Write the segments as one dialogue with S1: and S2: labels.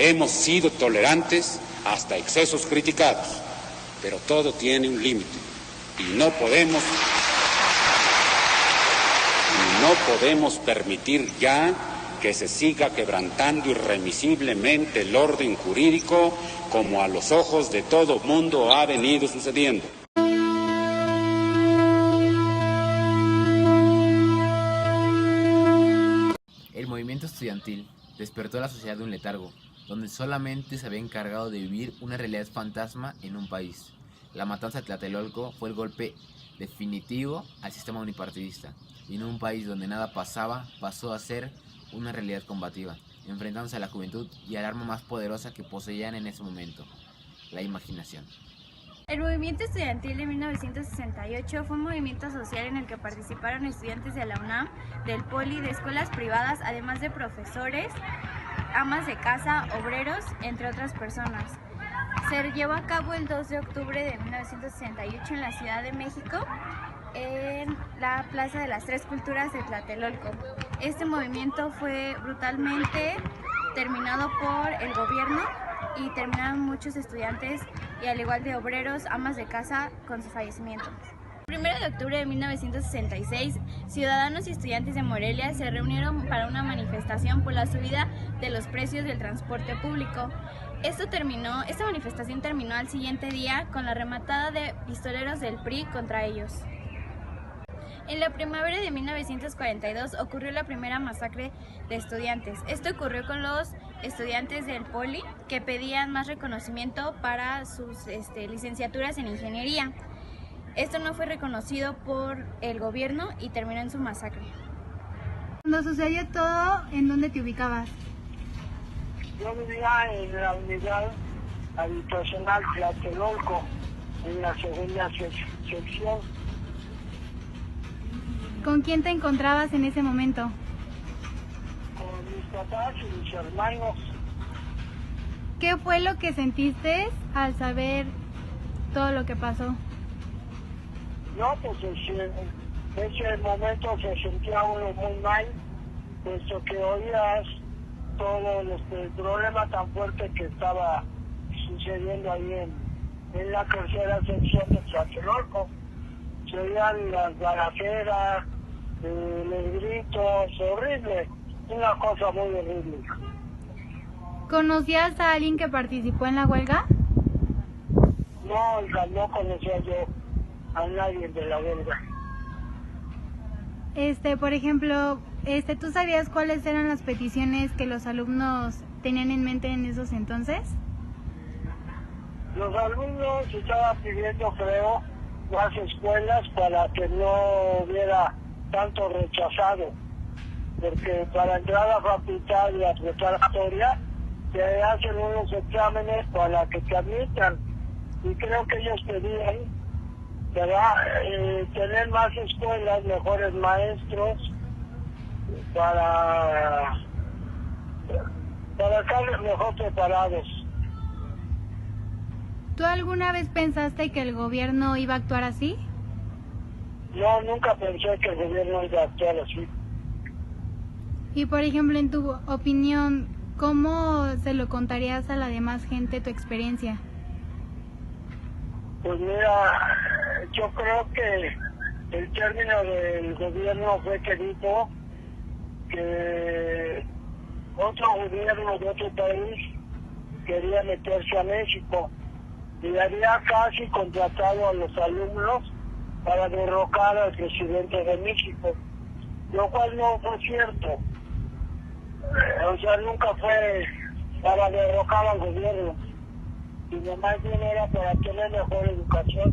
S1: Hemos sido tolerantes hasta excesos criticados, pero todo tiene un límite y no podemos permitir ya que se siga quebrantando irremisiblemente el orden jurídico como a los ojos de todo mundo ha venido sucediendo.
S2: El movimiento estudiantil despertó a la sociedad de un letargo, donde solamente se había encargado de vivir una realidad fantasma en un país. La matanza de Tlatelolco fue el golpe definitivo al sistema unipartidista, y en un país donde nada pasaba, pasó a ser una realidad combativa, enfrentándose a la juventud y al arma más poderosa que poseían en ese momento, la imaginación.
S3: El movimiento estudiantil de 1968 fue un movimiento social en el que participaron estudiantes de la UNAM, del Poli, de escuelas privadas, además de profesores, amas de casa, obreros, entre otras personas. Se llevó a cabo el 2 de octubre de 1968 en la Ciudad de México, en la Plaza de las Tres Culturas de Tlatelolco. Este movimiento fue brutalmente terminado por el gobierno y terminaron muchos estudiantes y al igual de obreros, amas de casa con su fallecimiento. El 1 de octubre de 1966, ciudadanos y estudiantes de Morelia se reunieron para una manifestación por la subida de los precios del transporte público. Esta manifestación terminó al siguiente día con la rematada de pistoleros del PRI contra ellos. En la primavera de 1942 ocurrió la primera masacre de estudiantes. Esto ocurrió con los estudiantes del Poli que pedían más reconocimiento para sus licenciaturas en ingeniería. Esto no fue reconocido por el gobierno y terminó en su masacre.
S4: Cuando sucedió todo, ¿en dónde te ubicabas?
S5: Yo vivía en la unidad habitacional Tlatelolco, en la segunda sección.
S4: ¿Con quién te encontrabas en ese momento?
S5: Con mis papás y mis hermanos.
S4: ¿Qué fue lo que sentiste al saber todo lo que pasó?
S5: No, pues en ese momento se sentía uno muy mal, puesto que oías todo el problema tan fuerte que estaba sucediendo ahí en la tercera sección de Tlatelolco. Se oían las balaceras, los gritos, horrible, una cosa muy horrible.
S4: ¿Conocías a alguien que participó en la huelga?
S5: No, hija, no conocía yo a nadie de la huelga.
S4: Por ejemplo, ¿tú sabías cuáles eran las peticiones que los alumnos tenían en mente en esos entonces?
S5: Los alumnos estaban pidiendo, creo, más escuelas para que no hubiera tanto rechazado, porque para entrar a la facultad y a preparatoria te hacen unos exámenes para que te admitan, y creo que ellos pedían, ¿verdad?, tener más escuelas, mejores maestros, para estar mejor preparados.
S4: ¿Tú alguna vez pensaste que el gobierno iba a actuar así?
S5: No, nunca pensé que el gobierno iba a actuar así.
S4: Y por ejemplo, en tu opinión, ¿cómo se lo contarías a la demás gente tu experiencia?
S5: Pues mira, yo creo que el término del gobierno fue que dijo que otro gobierno de otro país quería meterse a México y había casi contratado a los alumnos para derrocar al presidente de México, lo cual no fue cierto. O sea, nunca fue para derrocar al gobierno, sino más bien era para tener mejor educación.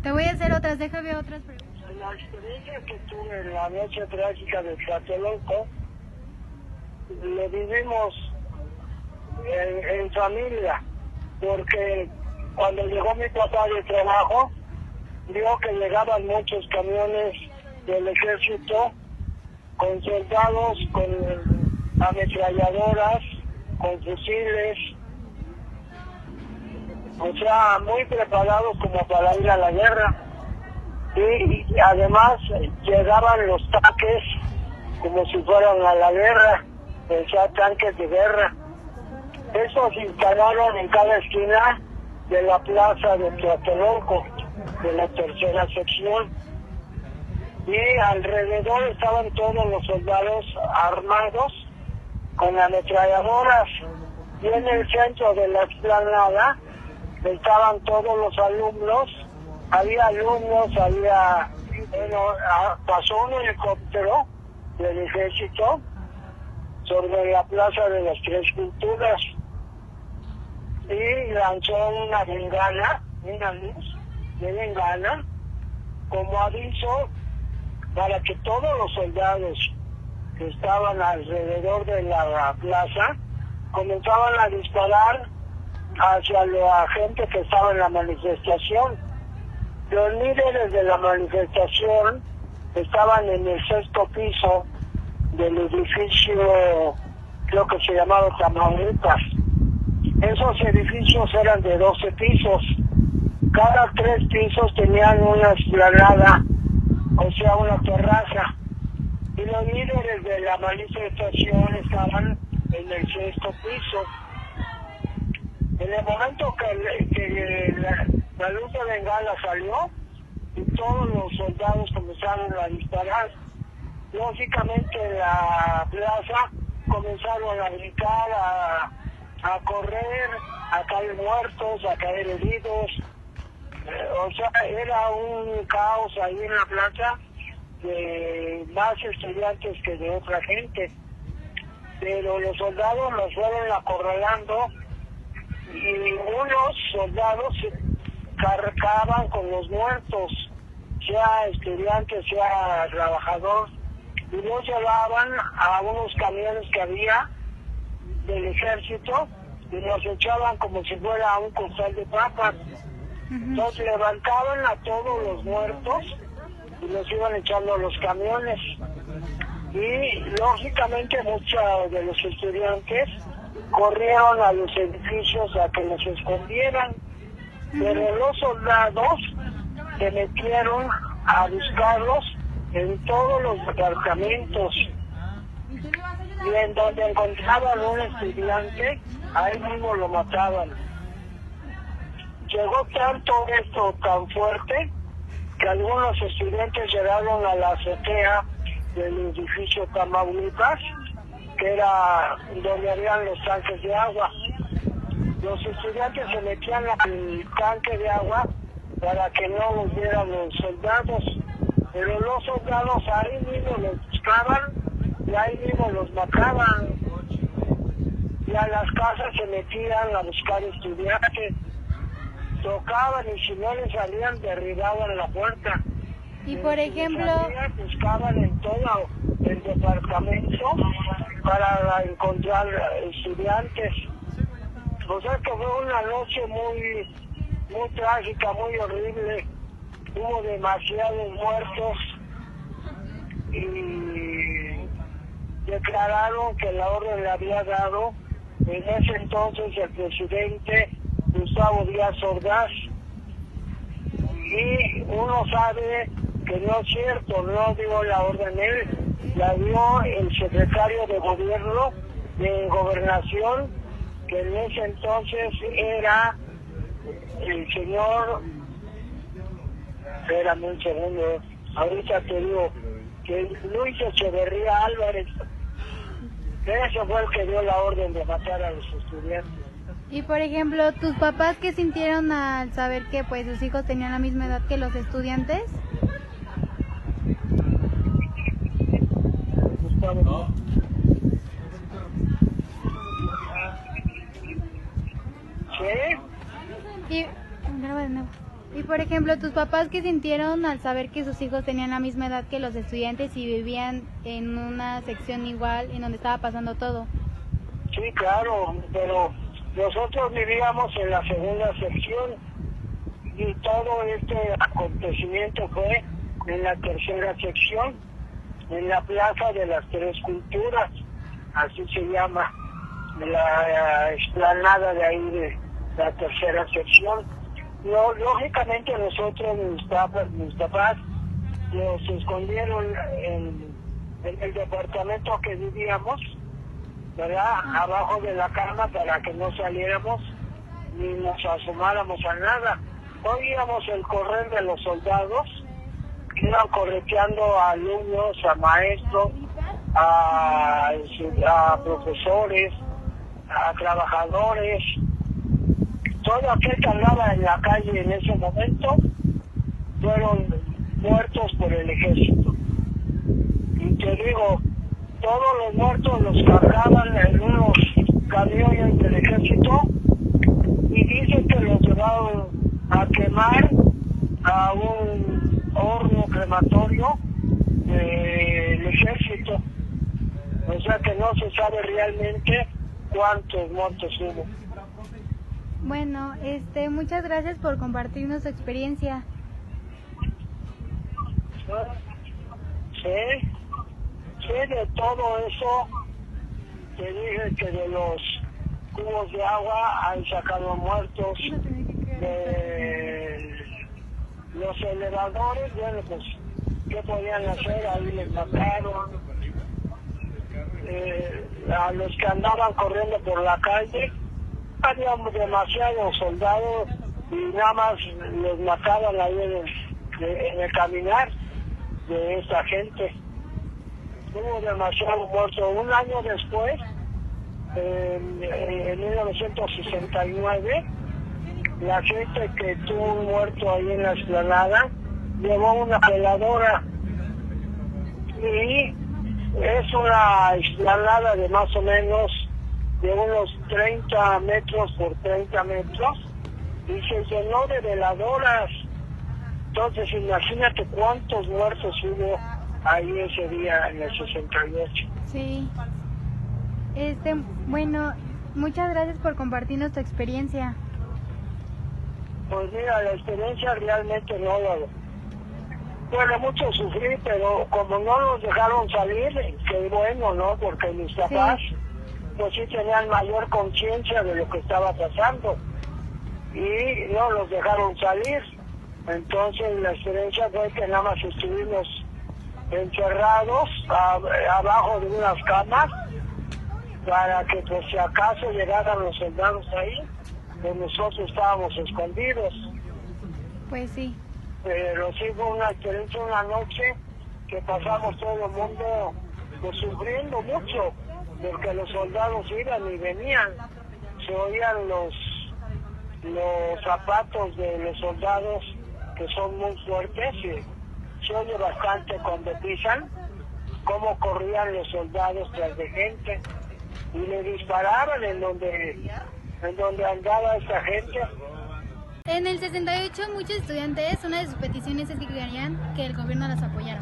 S4: Te voy a hacer déjame otras preguntas.
S5: La experiencia que tuve en la noche trágica de Tlatelolco, lo vivimos en familia, porque cuando llegó mi papá de trabajo, vio que llegaban muchos camiones del ejército con soldados, con ametralladoras, con fusiles, o sea, muy preparados como para ir a la guerra. Y además llegaban los tanques como si fueran a la guerra, o sea, tanques de guerra. Estos se instalaron en cada esquina de la plaza de Tlatelolco, de la tercera sección, y alrededor estaban todos los soldados armados con ametralladoras, y en el centro de la explanada estaban todos los alumnos. Había alumnos, pasó un helicóptero del ejército sobre la plaza de las Tres Culturas y lanzó una bengala, una luz de bengala, como aviso para que todos los soldados que estaban alrededor de la plaza comenzaban a disparar hacia la gente que estaba en la manifestación. Los líderes de la manifestación estaban en el 6º piso del edificio, creo que se llamaba Tamaulipas. Esos edificios eran de 12 pisos. Cada 3 pisos tenían una explanada, o sea, una terraza. Y los líderes de la manifestación estaban en el 6º piso. En el momento que la luz de bengala salió y todos los soldados comenzaron a disparar, lógicamente en la plaza comenzaron a brincar, a correr, a caer muertos, a caer heridos. O sea, era un caos ahí en la plaza, de más estudiantes que de otra gente. Pero los soldados los fueron acorralando y unos soldados se cargaban con los muertos, sea estudiante, sea trabajador, y los llevaban a unos camiones que había del ejército y los echaban como si fuera un costal de papas. Entonces levantaban a todos los muertos y los iban echando a los camiones. Y lógicamente muchos de los estudiantes corrieron a los edificios a que los escondieran, pero los soldados se metieron a buscarlos en todos los departamentos, y en donde encontraban un estudiante, ahí mismo lo mataban. Llegó tanto esto tan fuerte que algunos estudiantes llegaron a la azotea del edificio Tamaulipas, que era donde habían los tanques de agua. Los estudiantes se metían al tanque de agua para que no los vieran los soldados, pero los soldados ahí mismo los buscaban y ahí mismo los mataban. Y a las casas se metían a buscar estudiantes, tocaban y si no les salían derribaban la puerta.
S4: Y por ejemplo,
S5: buscaban en todo el departamento para encontrar estudiantes. O sea que fue una noche muy trágica, muy horrible. Hubo demasiados muertos y declararon que la orden le había dado en ese entonces el presidente Gustavo Díaz Ordaz. Y uno sabe que no es cierto, no dio la orden él, la dio el secretario de gobierno de gobernación, que en ese entonces era el señor, espérame un segundo, ahorita te digo, que Luis Echeverría Álvarez, ese fue el que dio la orden de matar a los estudiantes.
S4: y por ejemplo, ¿tus papás qué sintieron al saber que pues sus hijos tenían la misma edad que los estudiantes?
S5: No. ¿Sí?
S4: Y por ejemplo, ¿tus papás qué sintieron al saber que sus hijos tenían la misma edad que los estudiantes y vivían en una sección igual en donde estaba pasando todo?
S5: Sí, claro, pero nosotros vivíamos en la segunda sección y todo este acontecimiento fue en la tercera sección, en la Plaza de las Tres Culturas, así se llama, la explanada de ahí de la tercera sección. No, lógicamente nosotros, mis papás, nos escondieron en en el departamento que vivíamos, ¿verdad? Abajo de la cama para que no saliéramos ni nos asomáramos a nada. Oíamos el correr de los soldados que iban correteando a alumnos, a maestros, a profesores, a trabajadores. Todo aquel que andaba en la calle en ese momento fueron muertos por el ejército. Y te digo, todos los muertos los cargaban en unos camiones del ejército y dicen que los llevaron a quemar a un horno crematorio del ejército. O sea que no se sabe realmente cuántos muertos hubo.
S4: Bueno, muchas gracias por compartirnos su experiencia.
S5: Sí, de todo eso, te dije que de los cubos de agua han sacado muertos, de los elevadores, bueno, pues, ¿qué podían hacer? Ahí les mataron. A los que andaban corriendo por la calle, había demasiados soldados y nada más los mataban ahí en el caminar de esa gente. Hubo demasiado muerto. Un año después, en 1969, la gente que tuvo un muerto ahí en la explanada llevó una veladora y es una explanada de más o menos de unos 30 metros por 30 metros y se llenó de veladoras. Entonces imagínate cuántos muertos hubo ahí ese día en el 68.
S4: Sí. Bueno, muchas gracias por compartirnos tu experiencia.
S5: Pues mira, la experiencia realmente no bueno, mucho sufrí, pero como no nos dejaron salir, qué bueno, ¿no? Porque mis papás, pues sí tenían mayor conciencia de lo que estaba pasando y no los dejaron salir. Entonces la experiencia fue que nada más estuvimos encerrados abajo de unas camas para que pues si acaso llegaran los soldados ahí, pues nosotros estábamos escondidos.
S4: Pues sí.
S5: Pero sí fue una experiencia, una noche que pasamos todo el mundo pues sufriendo mucho, porque los soldados iban y venían, se oían los zapatos de los soldados que son muy fuertes y se oye bastante cuando pisan, cómo corrían los soldados tras de gente y le disparaban en donde andaba esa gente.
S4: En el 68 muchos estudiantes, una de sus peticiones es que querían que el gobierno las apoyara.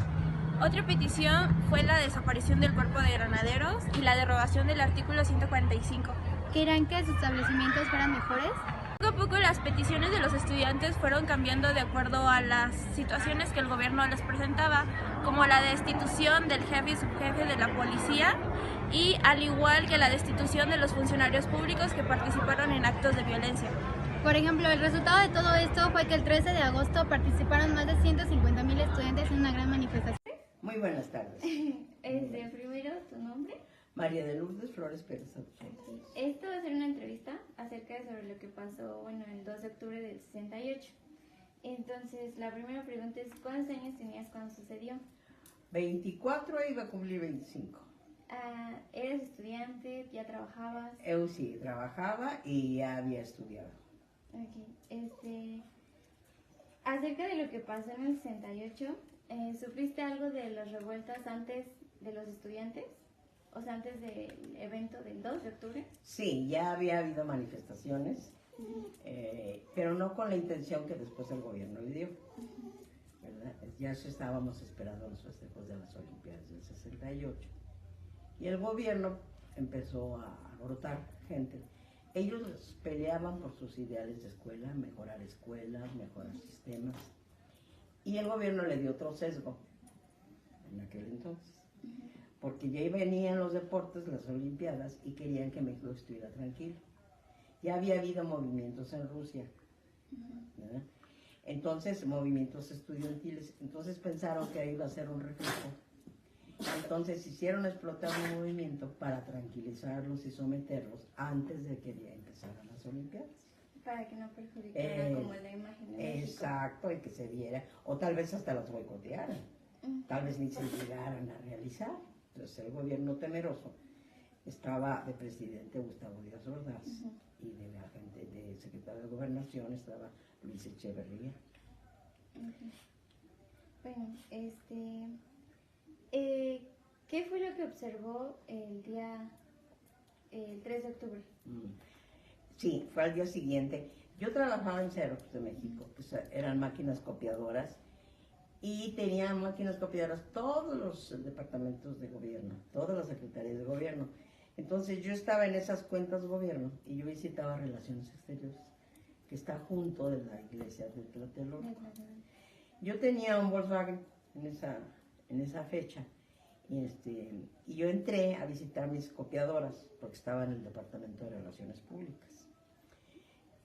S6: Otra petición fue la desaparición del cuerpo de granaderos y la derogación del artículo 145.
S4: ¿Querían que sus establecimientos fueran mejores?
S6: Poco a poco las peticiones de los estudiantes fueron cambiando de acuerdo a las situaciones que el gobierno les presentaba, como la destitución del jefe y subjefe de la policía y al igual que la destitución de los funcionarios públicos que participaron en actos de violencia.
S4: Por ejemplo, el resultado de todo esto fue que el 13 de agosto participaron más de 150,000 estudiantes en una gran manifestación.
S7: Muy buenas tardes.
S3: Primero, ¿tu nombre?
S7: María de Lourdes Flores Pérez.
S3: Esto va a ser una entrevista acerca sobre lo que pasó, el 2 de octubre del 68. Entonces, la primera pregunta es, ¿cuántos años tenías cuando sucedió?
S7: 24 e iba a cumplir 25.
S3: ¿Eres estudiante? ¿Ya trabajabas?
S7: Yo sí, trabajaba y ya había estudiado.
S3: Ok, acerca de lo que pasó en el 68, ¿sufriste algo de las revueltas antes de los estudiantes? O sea, antes del evento del 2 de octubre.
S7: Sí, ya había habido manifestaciones, pero no con la intención que después el gobierno le dio. ¿Verdad? Ya estábamos esperando los festejos de las Olimpiadas del 68. Y el gobierno empezó a brotar gente. Ellos peleaban por sus ideales de escuela, mejorar escuelas, mejorar sistemas. Y el gobierno le dio otro sesgo en aquel entonces. Porque ya venían los deportes, las Olimpiadas, y querían que México estuviera tranquilo. Ya había habido movimientos en Rusia, ¿verdad? Entonces, movimientos estudiantiles. Entonces pensaron que iba a ser un reflejo Entonces hicieron explotar un movimiento para tranquilizarlos y someterlos antes de que empezaran las Olimpiadas.
S3: Para que no perjudicara como la imagen de México.
S7: Exacto, y que se viera, o tal vez hasta las boicotearan, tal vez ni se llegaran a realizar. Entonces el gobierno temeroso estaba de presidente Gustavo Díaz Ordaz y de la gente de secretario de Gobernación estaba Luis Echeverría.
S3: Bueno, ¿qué fue lo que observó el 3 de octubre?
S7: Sí, fue al día siguiente. Yo trabajaba en Xerox de México, pues eran máquinas copiadoras y tenían máquinas copiadoras todos los departamentos de gobierno, todas las secretarías de gobierno. Entonces yo estaba en esas cuentas de gobierno y yo visitaba Relaciones Exteriores, que está junto de la iglesia de Tlatelolco. Yo tenía un Volkswagen en esa fecha y yo entré a visitar mis copiadoras porque estaba en el Departamento de Relaciones Públicas.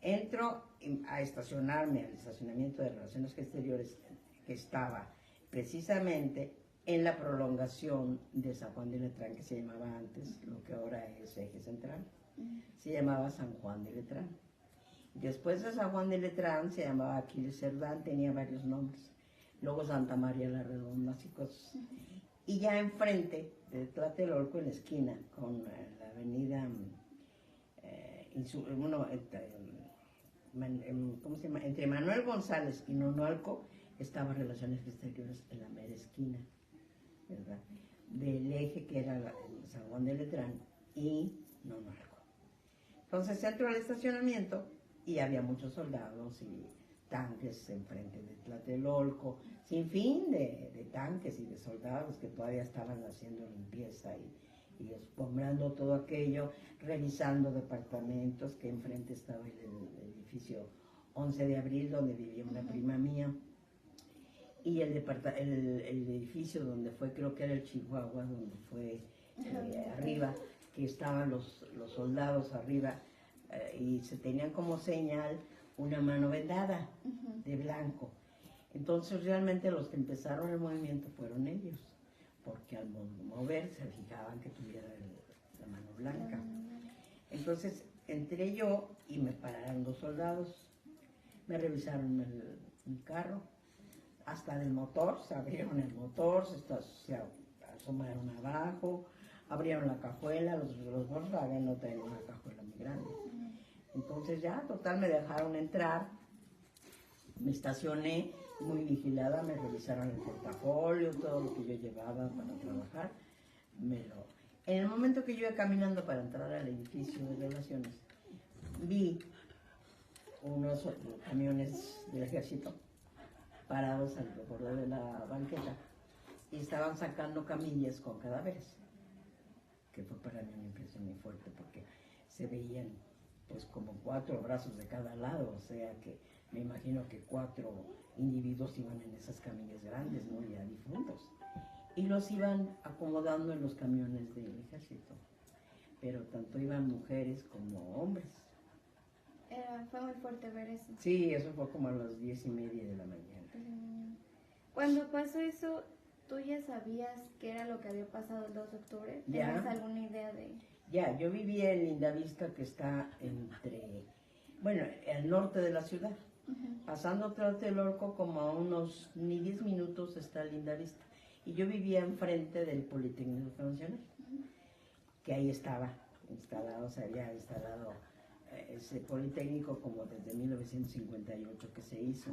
S7: Entro a estacionarme al estacionamiento de Relaciones Exteriores que estaba precisamente en la prolongación de San Juan de Letrán, que se llamaba antes, lo que ahora es Eje Central, se llamaba San Juan de Letrán. Después de San Juan de Letrán se llamaba Aquiles Cerdán, tenía varios nombres. Luego Santa María la Redonda y cosas. Y ya enfrente de Tlatelolco, en la esquina, con la avenida, ¿cómo se llama? Entre Manuel González y Nonualco, estaba Relaciones Exteriores en la mera esquina, ¿verdad? Del eje que era San Juan de Letrán y Nonualco. Entonces entro al estacionamiento y había muchos soldados y tanques enfrente de Tlatelolco, sin fin de tanques y de soldados que todavía estaban haciendo limpieza y escombrando todo aquello, revisando departamentos, que enfrente estaba el edificio 11 de abril, donde vivía una prima mía, y el edificio donde fue, creo que era el Chihuahua, donde fue arriba, que estaban los soldados arriba, y se tenían como señal una mano vendada de blanco. Entonces realmente los que empezaron el movimiento fueron ellos, porque al mover se fijaban que tuviera la mano blanca. Entonces entré yo y me pararon los soldados, me revisaron el carro, hasta del motor, se abrieron el motor, se asomaron abajo, abrieron la cajuela, los Volkswagen no tenían una cajuela muy grande. Entonces ya, total, me dejaron entrar, me estacioné muy vigilada, me revisaron el portafolio, todo lo que yo llevaba para trabajar. En el momento que yo iba caminando para entrar al edificio de Relaciones, vi unos camiones del ejército parados al borde de la banqueta y estaban sacando camillas con cadáveres, que fue para mí una impresión muy fuerte porque se veían pues como 4 brazos de cada lado, o sea que me imagino que 4 individuos iban en esas camillas grandes, ¿no? Ya difuntos, y los iban acomodando en los camiones del ejército, pero tanto iban mujeres como hombres.
S3: Fue muy fuerte ver eso.
S7: Sí, eso fue como a las 10:30 de la mañana.
S3: Cuando pasó eso, ¿tú ya sabías qué era lo que había pasado el 2 de octubre? ¿Tenías alguna idea de...?
S7: Ya, yo vivía en Lindavista, que está al norte de la ciudad. Pasando Tlatelolco, como a unos ni 10 minutos está Lindavista. Y yo vivía enfrente del Politécnico Nacional, que ahí estaba instalado, se había instalado ese Politécnico como desde 1958 que se hizo.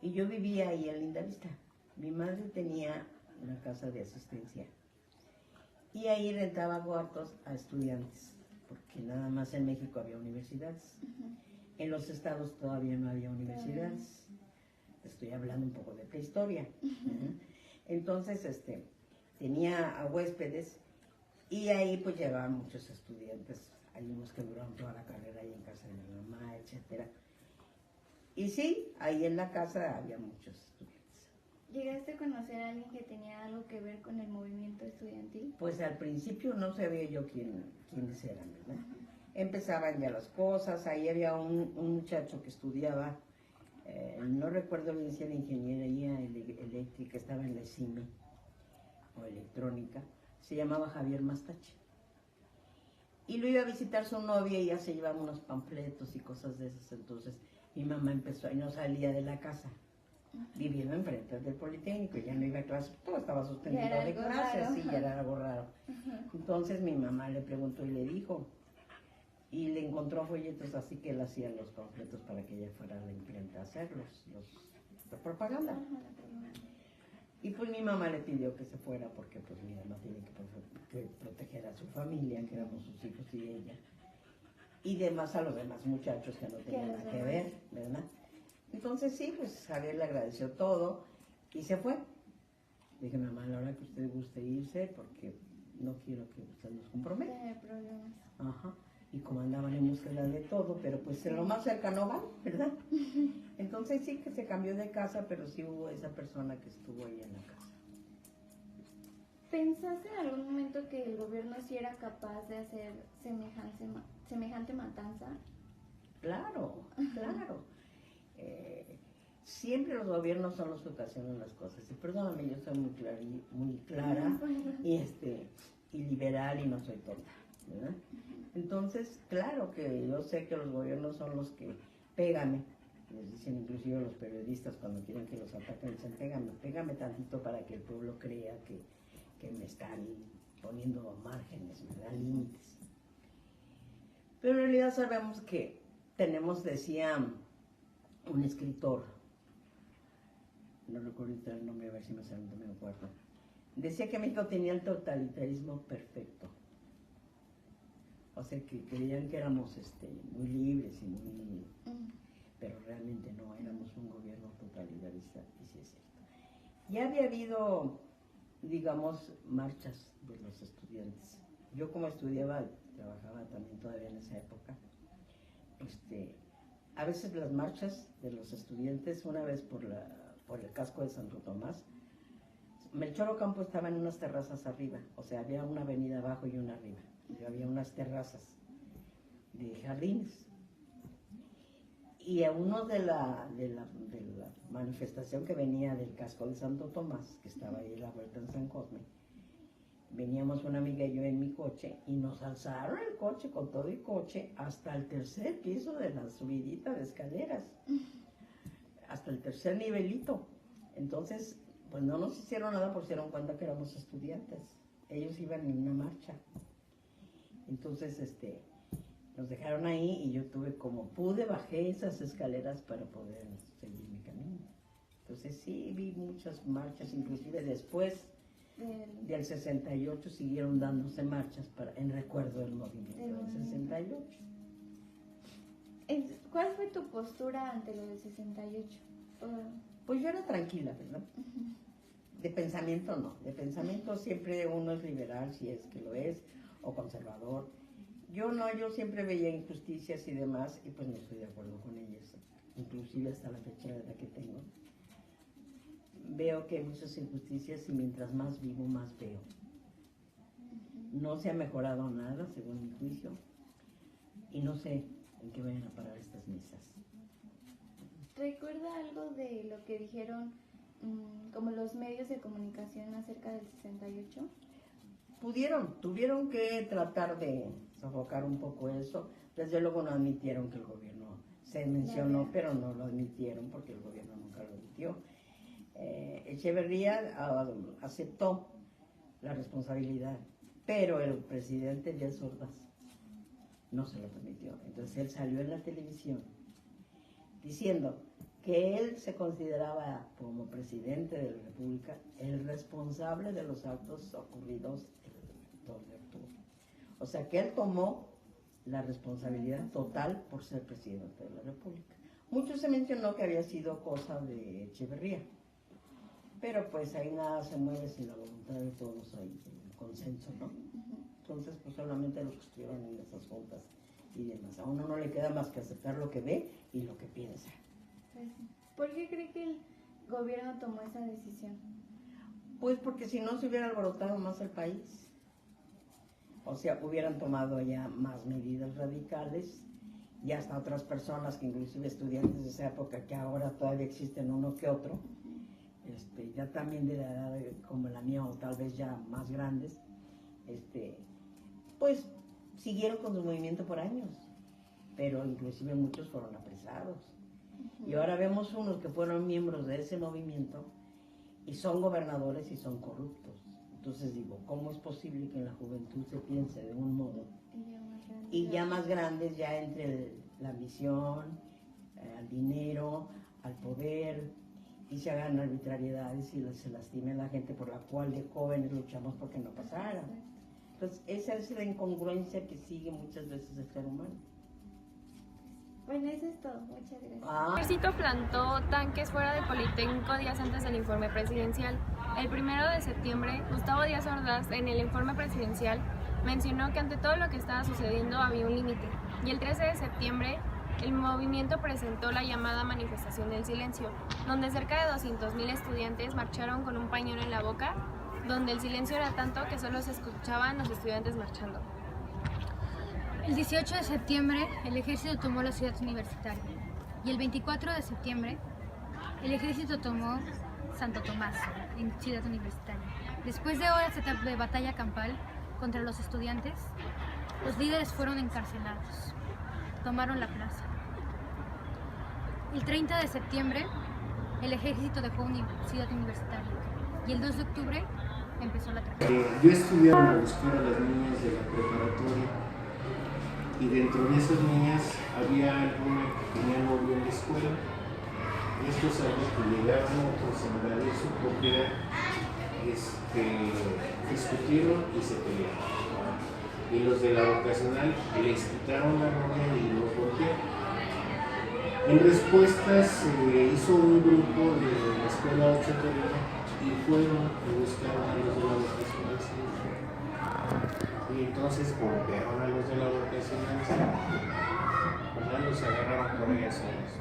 S7: Y yo vivía ahí en Lindavista. Mi madre tenía una casa de asistencia. Y ahí rentaba cuartos a estudiantes, porque nada más en México había universidades. En los estados todavía no había universidades. Estoy hablando un poco de prehistoria. Entonces, tenía a huéspedes y ahí pues llevaban muchos estudiantes. Hay unos que duraron toda la carrera ahí en casa de mi mamá, etc. Y sí, ahí en la casa había muchos estudiantes.
S3: ¿Llegaste a conocer a alguien que tenía algo que ver con el movimiento estudiantil?
S7: Pues al principio no sabía yo quiénes eran, ¿verdad? Empezaban ya las cosas, ahí había un muchacho que estudiaba, no recuerdo bien si era ingeniería eléctrica, estaba en la CIME, o electrónica, se llamaba Javier Mastache. Y lo iba a visitar su novia y ya se llevaban unos panfletos y cosas de esas. Entonces mi mamá empezó y no salía de la casa, viviendo enfrente del Politécnico, ya no iba a clases, todo estaba suspendido de clases, y ya era algo raro. Entonces mi mamá le preguntó y le dijo, y le encontró folletos, así que él hacía los panfletos para que ella fuera a la imprenta a hacerlos, la propaganda. Y pues mi mamá le pidió que se fuera porque pues mi mamá tiene que proteger a su familia, que éramos sus hijos y ella. Y demás a los demás muchachos que no tenían nada que ver, ¿verdad? Entonces sí, pues Javier le agradeció todo y se fue. Dije, mamá, a la hora que usted guste irse, porque no quiero que usted nos comprometa.
S3: No hay problemas.
S7: Ajá. Y como andaban en búsqueda de todo, pero pues en lo más cercano van, ¿verdad? Entonces sí que se cambió de casa, pero sí hubo esa persona que estuvo ahí en la casa.
S3: ¿Pensaste en algún momento que el gobierno sí era capaz de hacer semejante matanza?
S7: Claro, claro. Siempre los gobiernos son los que ocasionan las cosas. Y perdóname, yo soy muy clara y liberal y no soy tonta, ¿verdad? Entonces, claro que yo sé que los gobiernos son los que pégame. Les dicen inclusive a los periodistas cuando quieren que los ataquen, dicen pégame tantito para que el pueblo crea que me están poniendo márgenes, ¿verdad? Límites. Pero en realidad sabemos que tenemos, decía un escritor, no recuerdo el nombre, a ver si me sale, no me acuerdo, decía que México tenía el totalitarismo perfecto. O sea, que creían que éramos muy libres y muy... Pero realmente no, éramos un gobierno totalitarista, y sí es cierto. Ya había habido, digamos, marchas de los estudiantes. Yo como estudiaba, trabajaba también todavía en esa época, a veces las marchas de los estudiantes, una vez por el casco de Santo Tomás, Melchor Ocampo estaba en unas terrazas arriba, o sea, había una avenida abajo y una arriba. Y había unas terrazas de jardines. Y a uno de la manifestación que venía del casco de Santo Tomás, que estaba ahí a la vuelta en San Cosme, veníamos una amiga y yo en mi coche y nos alzaron el coche con todo el coche hasta el tercer piso de la subidita de escaleras, hasta el tercer nivelito. Entonces, pues no nos hicieron nada porque se dieron cuenta que éramos estudiantes. Ellos iban en una marcha. Entonces, nos dejaron ahí y yo como pude, bajé esas escaleras para poder seguir mi camino. Entonces sí, vi muchas marchas, inclusive después del 68 siguieron dándose marchas en recuerdo del movimiento del 68.
S3: ¿Cuál fue tu postura ante lo del 68?
S7: Pues yo era tranquila, ¿verdad? De pensamiento no, de pensamiento siempre uno es liberal, si es que lo es, o conservador. Yo no, yo siempre veía injusticias y demás, y pues no estoy de acuerdo con ellas, inclusive hasta la fecha de la que tengo. Veo que hay muchas injusticias y mientras más vivo, más veo. No se ha mejorado nada, según mi juicio, y no sé en qué vayan a parar estas mesas.
S3: ¿Recuerda algo de lo que dijeron como los medios de comunicación acerca del 68?
S7: Tuvieron que tratar de sofocar un poco eso. Desde luego no admitieron que el gobierno se mencionó, pero no lo admitieron porque el gobierno nunca lo admitió. Echeverría aceptó la responsabilidad, pero el presidente Díaz Ordaz no se lo permitió. Entonces él salió en la televisión diciendo que él se consideraba como presidente de la República el responsable de los actos ocurridos el 2 de octubre. O sea que él tomó la responsabilidad total por ser presidente de la República. Mucho se mencionó que había sido cosa de Echeverría, pero pues ahí nada se mueve sin la voluntad de todos, ahí el consenso, ¿no? Entonces pues solamente los que estuvieron en esas juntas y demás. A uno no le queda más que aceptar lo que ve y lo que piensa.
S3: ¿Por qué cree que el gobierno tomó esa decisión?
S7: Pues porque si no se hubiera alborotado más el país. O sea, hubieran tomado ya más medidas radicales y hasta otras personas, que inclusive estudiantes de esa época, que ahora todavía existen uno que otro, ya también de la edad como la mía o tal vez ya más grandes, pues siguieron con su movimiento por años, pero inclusive muchos fueron apresados. Y ahora vemos unos que fueron miembros de ese movimiento y son gobernadores y son corruptos. Entonces digo, ¿cómo es posible que en la juventud se piense de un modo y ya más grandes ya entre la ambición, al dinero, al poder, y se hagan arbitrariedades y se lastime a la gente por la cual de jóvenes luchamos porque no pasara? Entonces esa es la incongruencia que sigue muchas veces el ser humano.
S3: Bueno, eso es todo. Muchas gracias.
S6: El ejército plantó tanques fuera del Politécnico días antes del informe presidencial. El 1 de septiembre, Gustavo Díaz Ordaz, en el informe presidencial, mencionó que ante todo lo que estaba sucediendo había un límite. Y el 13 de septiembre, el movimiento presentó la llamada Manifestación del Silencio, donde cerca de 200,000 estudiantes marcharon con un pañuelo en la boca, donde el silencio era tanto que solo se escuchaban los estudiantes marchando.
S4: El 18 de septiembre, el ejército tomó la ciudad universitaria. Y el 24 de septiembre, el ejército tomó Santo Tomás, en Ciudad Universitaria. Después de horas de batalla campal contra los estudiantes, los líderes fueron encarcelados. Tomaron la plaza. El 30 de septiembre, el ejército dejó Ciudad Universitaria. Y el 2 de octubre empezó la tragedia.
S8: Yo estudiaba en la escuela de las niñas de la preparatoria. Y dentro de esas niñas había alguna que tenía novio en la escuela. Estos años que llegaron, otros en la de su propiedad, discutieron y se pelearon. Y los de la vocacional les quitaron la novia y los golpearon. En respuesta se hizo un grupo de la escuela 8 Torino y fueron y buscaron a los de la vocacional. Y entonces golpearon a los de la vocacional, los agarraron por ahí solos.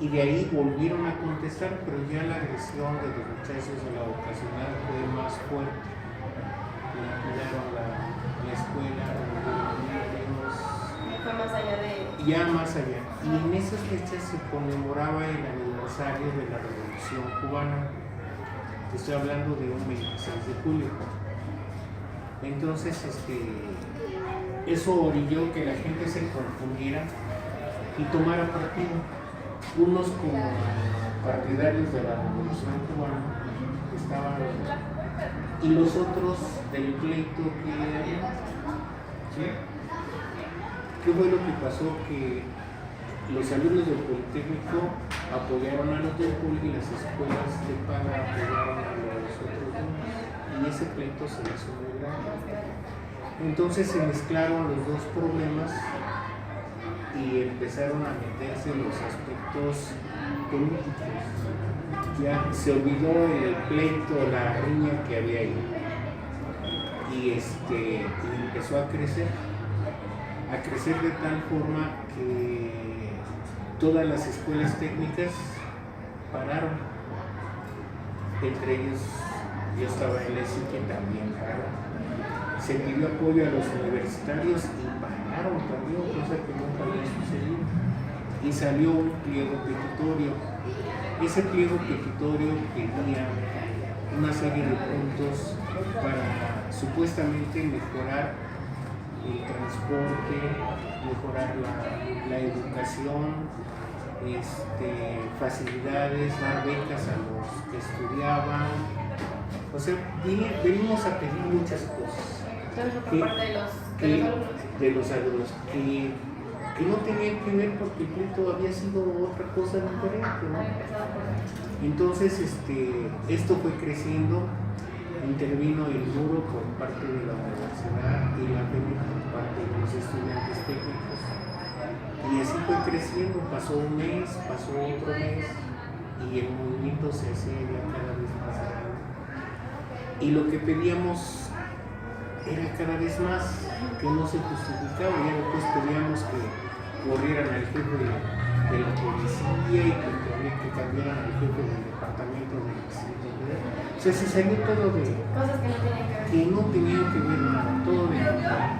S8: Y de ahí volvieron a contestar, pero ya la agresión de los muchachos de la vocacional fue más fuerte. Lapidaron la escuela,
S6: Fue más allá de...
S8: ya más allá. Y en esas fechas se conmemoraba el aniversario de la Revolución Cubana. Estoy hablando de un 26 de julio. Entonces, eso orilló que la gente se confundiera y tomara partido. Unos como partidarios de la Revolución Cubana estaban, y los otros del pleito que había. ¿Sí? ¿Qué fue lo que pasó? Que los alumnos del Politécnico apoyaron a los del Poli y las escuelas de paga apoyaron a los otros niños. Y ese pleito se hizo muy grande. Entonces se mezclaron los dos problemas y empezaron a meterse los aspectos políticos. Ya se olvidó el pleito, la riña que había ahí. Y empezó a crecer de tal forma que todas las escuelas técnicas pararon. Entre ellos, yo estaba en la ESI, que también pararon. Se pidió apoyo a los universitarios y pararon también, cosa que nunca había sucedido. Y salió un pliego petitorio. Ese pliego petitorio pedía una serie de puntos para supuestamente mejorar el transporte, mejorar la educación, facilidades, dar becas a los que estudiaban. O sea, venimos a pedir muchas cosas.
S6: Por parte de los alumnos.
S8: Que no tenían que ver porque el pleito había sido otra cosa diferente, ¿no? Entonces, esto fue creciendo, intervino el muro por parte de la universidad y la FEMI por parte de los estudiantes técnicos. Y así fue creciendo, pasó un mes, pasó otro mes, y el movimiento se hacía ya cada vez más grande. Y lo que pedíamos era cada vez más, que no se justificaba. Ya después pedíamos que corrieran al jefe de la policía y que cambiaran al jefe del departamento de seguridad. O sea, se salió todo de
S6: cosas que no tenían que ver
S8: nada, todo de nada.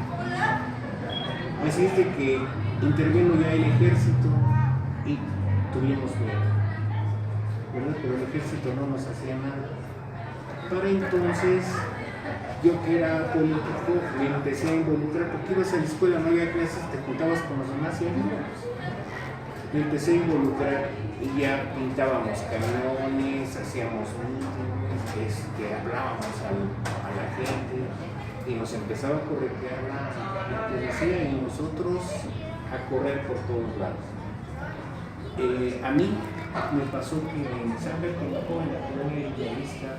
S8: Así es de que intervino ya el ejército y tuvimos miedo. ¿verdad? Pero el ejército no nos hacía nada. Para entonces, yo que era político, me empecé a involucrar, porque ibas a la escuela, no había clases, te juntabas con los demás y ayudábamos. Me empecé a involucrar y ya pintábamos camiones, hacíamos mítines, hablábamos a la gente y nos empezaba a corretear la policía y nosotros a correr por todos lados. A mí me pasó que en San Bernardo, en la colonia idealista,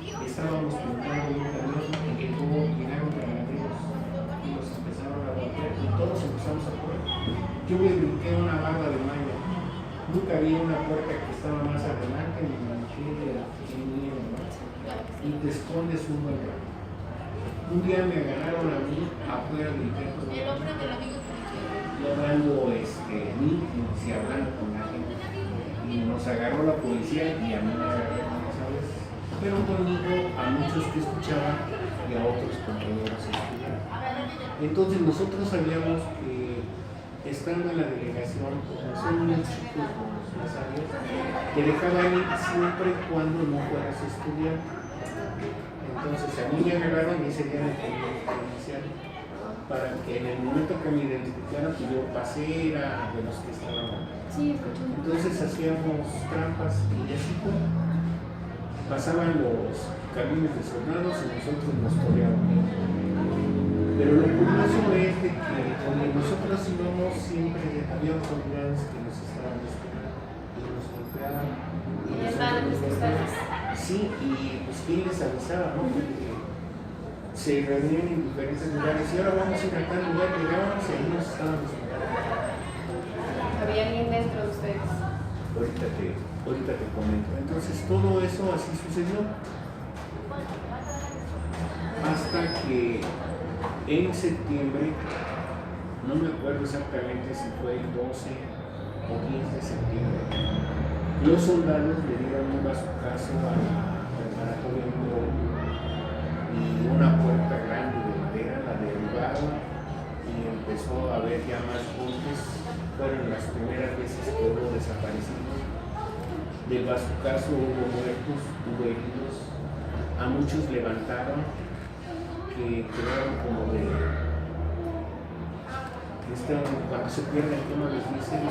S8: estábamos pintando un camión y llegaron granaderos y nos empezaron a golpear y todos empezamos a correr. Yo me brinqué una barra de malla. Nunca vi una puerta que estaba más adelante, ni manché de la y te escondes un buen rato. Un día me agarraron a mí afuera del teatro, hablando mítines y hablando con la gente. Y nos agarró la policía y a mí me agarraron, ¿sabes? Pero conmigo a muchos que escuchaban y a otros compañeros estudiantes. Entonces nosotros sabíamos que estando en la delegación, como son unos chicos más años, te dejaban ir siempre cuando no fueras estudiante. Entonces a mí me agarraron y ese día me tenían que iniciar para que en el momento que me identificaran, pues yo pasé, era de los que estaban. Entonces hacíamos trampas y así fue. Pasaban los camiones de soldados y nosotros nos toreábamos. Pero lo curioso es de que cuando nosotros íbamos siempre había autoridades que nos estaban esperando y nos golpeaban. Sí, y pues quién les avisaba, ¿no? Porque se reunían en diferentes lugares y ahora vamos a ir a tal lugar, llegábamos y ahí nos estaban esperando.
S9: ¿Había alguien dentro de ustedes?
S8: Ahorita te comento. Entonces todo eso así sucedió. Hasta que en septiembre, no me acuerdo exactamente si fue el 12 o 10 de septiembre, los soldados le dieron un bazucazo a la preparatoria número 1 y una puerta grande de madera la derribaron y empezó a haber ya más golpes. Fueron las primeras veces que hubo desaparecidos. Del bazucazo hubo muertos, hubo heridos, a muchos levantaron que quedaron como de cuando se pierde el tema les dicen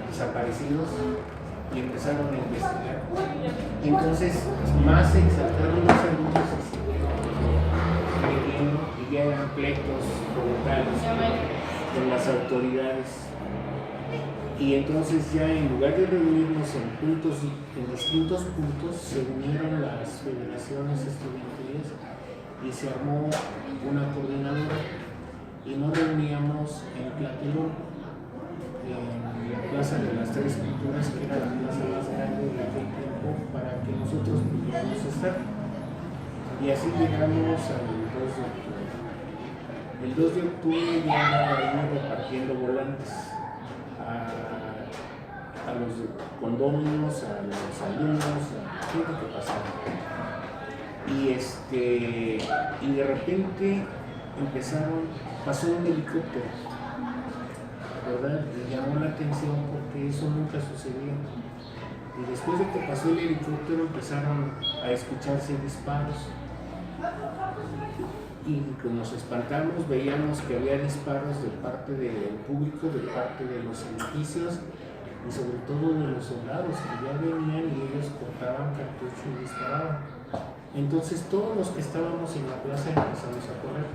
S8: desaparecidos y empezaron a investigar. Entonces más se exaltaron los alumnos y ya eran pleitos voluntarios con las autoridades. Y entonces ya en lugar de reunirnos en distintos puntos, se unieron las federaciones estudiantiles y se armó una coordinadora y nos reuníamos en Tlatelolco, en la Plaza de las Tres Culturas, que era la plaza más grande de aquel tiempo, para que nosotros pudiéramos estar. Y así llegamos al 2 de octubre. El 2 de octubre ya andaba ahí repartiendo volantes a los condominios, a los alumnos, a gente que pasaba. Y de repente pasó un helicóptero, ¿verdad? Y llamó la atención porque eso nunca sucedía. Y después de que pasó el helicóptero empezaron a escucharse disparos. Y nos espantamos, veíamos que había disparos de parte del público, de parte de los edificios y sobre todo de los soldados que ya venían y ellos cortaban cartuchos y disparaban. Entonces todos los que estábamos en la plaza empezamos a correr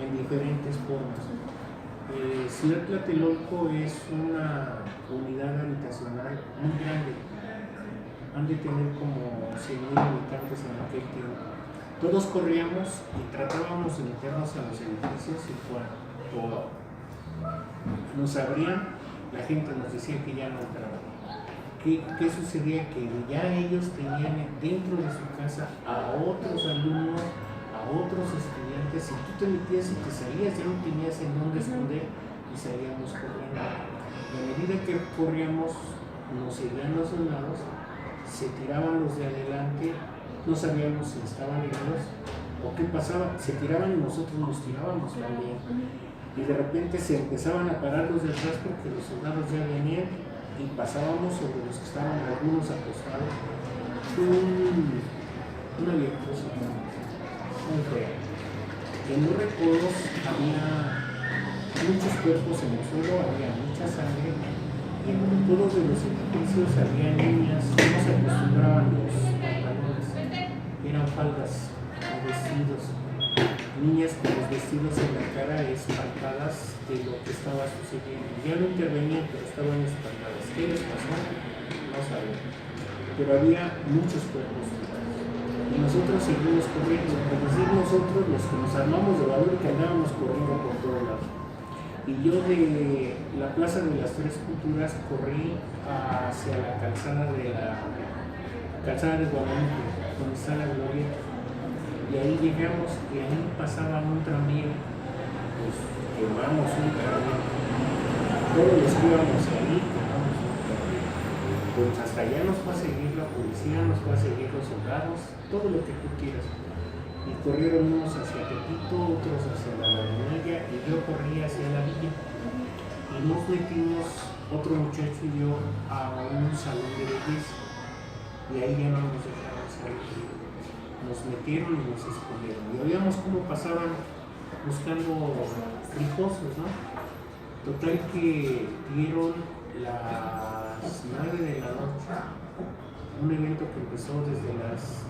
S8: en diferentes formas. Ciudad Tlatelolco es una unidad habitacional muy grande. Han de tener como 100,000 habitantes en aquel tiempo. Todos corríamos y tratábamos de meternos a los edificios y cuando nos abrían, la gente nos decía que ya no entraba. ¿Qué sucedía? Que ya ellos tenían dentro de su casa a otros alumnos, a otros estudiantes, y tú te metías y te salías, ya no tenías en dónde esconder y salíamos corriendo. A medida que corríamos, nos seguían los soldados, se tiraban los de adelante. No sabíamos si estaban heridos o qué pasaba, se tiraban y nosotros nos tirábamos también. Y de repente se empezaban a parar los de atrás porque los soldados ya venían y pasábamos sobre los que estaban algunos acostados. Una virtuosidad muy fea. En los recodos había muchos cuerpos en el suelo, había mucha sangre, y en los recodos de los edificios había niñas, no se acostumbraban los pantalones, eran faldas o vestidos, niñas con los vestidos en la cara espantadas de lo que estaba sucediendo. Ya no intervenían, pero estaban espantadas. ¿Qué les pasó? No sabía. Pero había muchos cuerpos. Y nosotros seguimos corriendo, es decir, nosotros los que nos armamos de valor que andábamos corriendo por todos lados. Y yo de la Plaza de las Tres Culturas corrí hacia la calzada de Guadalupe, donde está la Gloria. Y ahí llegamos y ahí pasaba un tranvía, pues quemamos un tranvía. Todos los que íbamos ahí quemamos un tranvía. Pues hasta allá nos va a seguir la policía, nos va a seguir los soldados, todo lo que tú quieras. Y corrieron unos hacia Tepito, otros hacia la Lagunilla, y yo corrí hacia la villa. Y nos metimos, otro muchacho y yo, a un salón de belleza. Y ahí ya no nos dejaron salir. Nos metieron y nos escondieron. Y oíamos cómo pasaban buscando rijosos, ¿no? Total que dieron las 9 de la noche. Un evento que empezó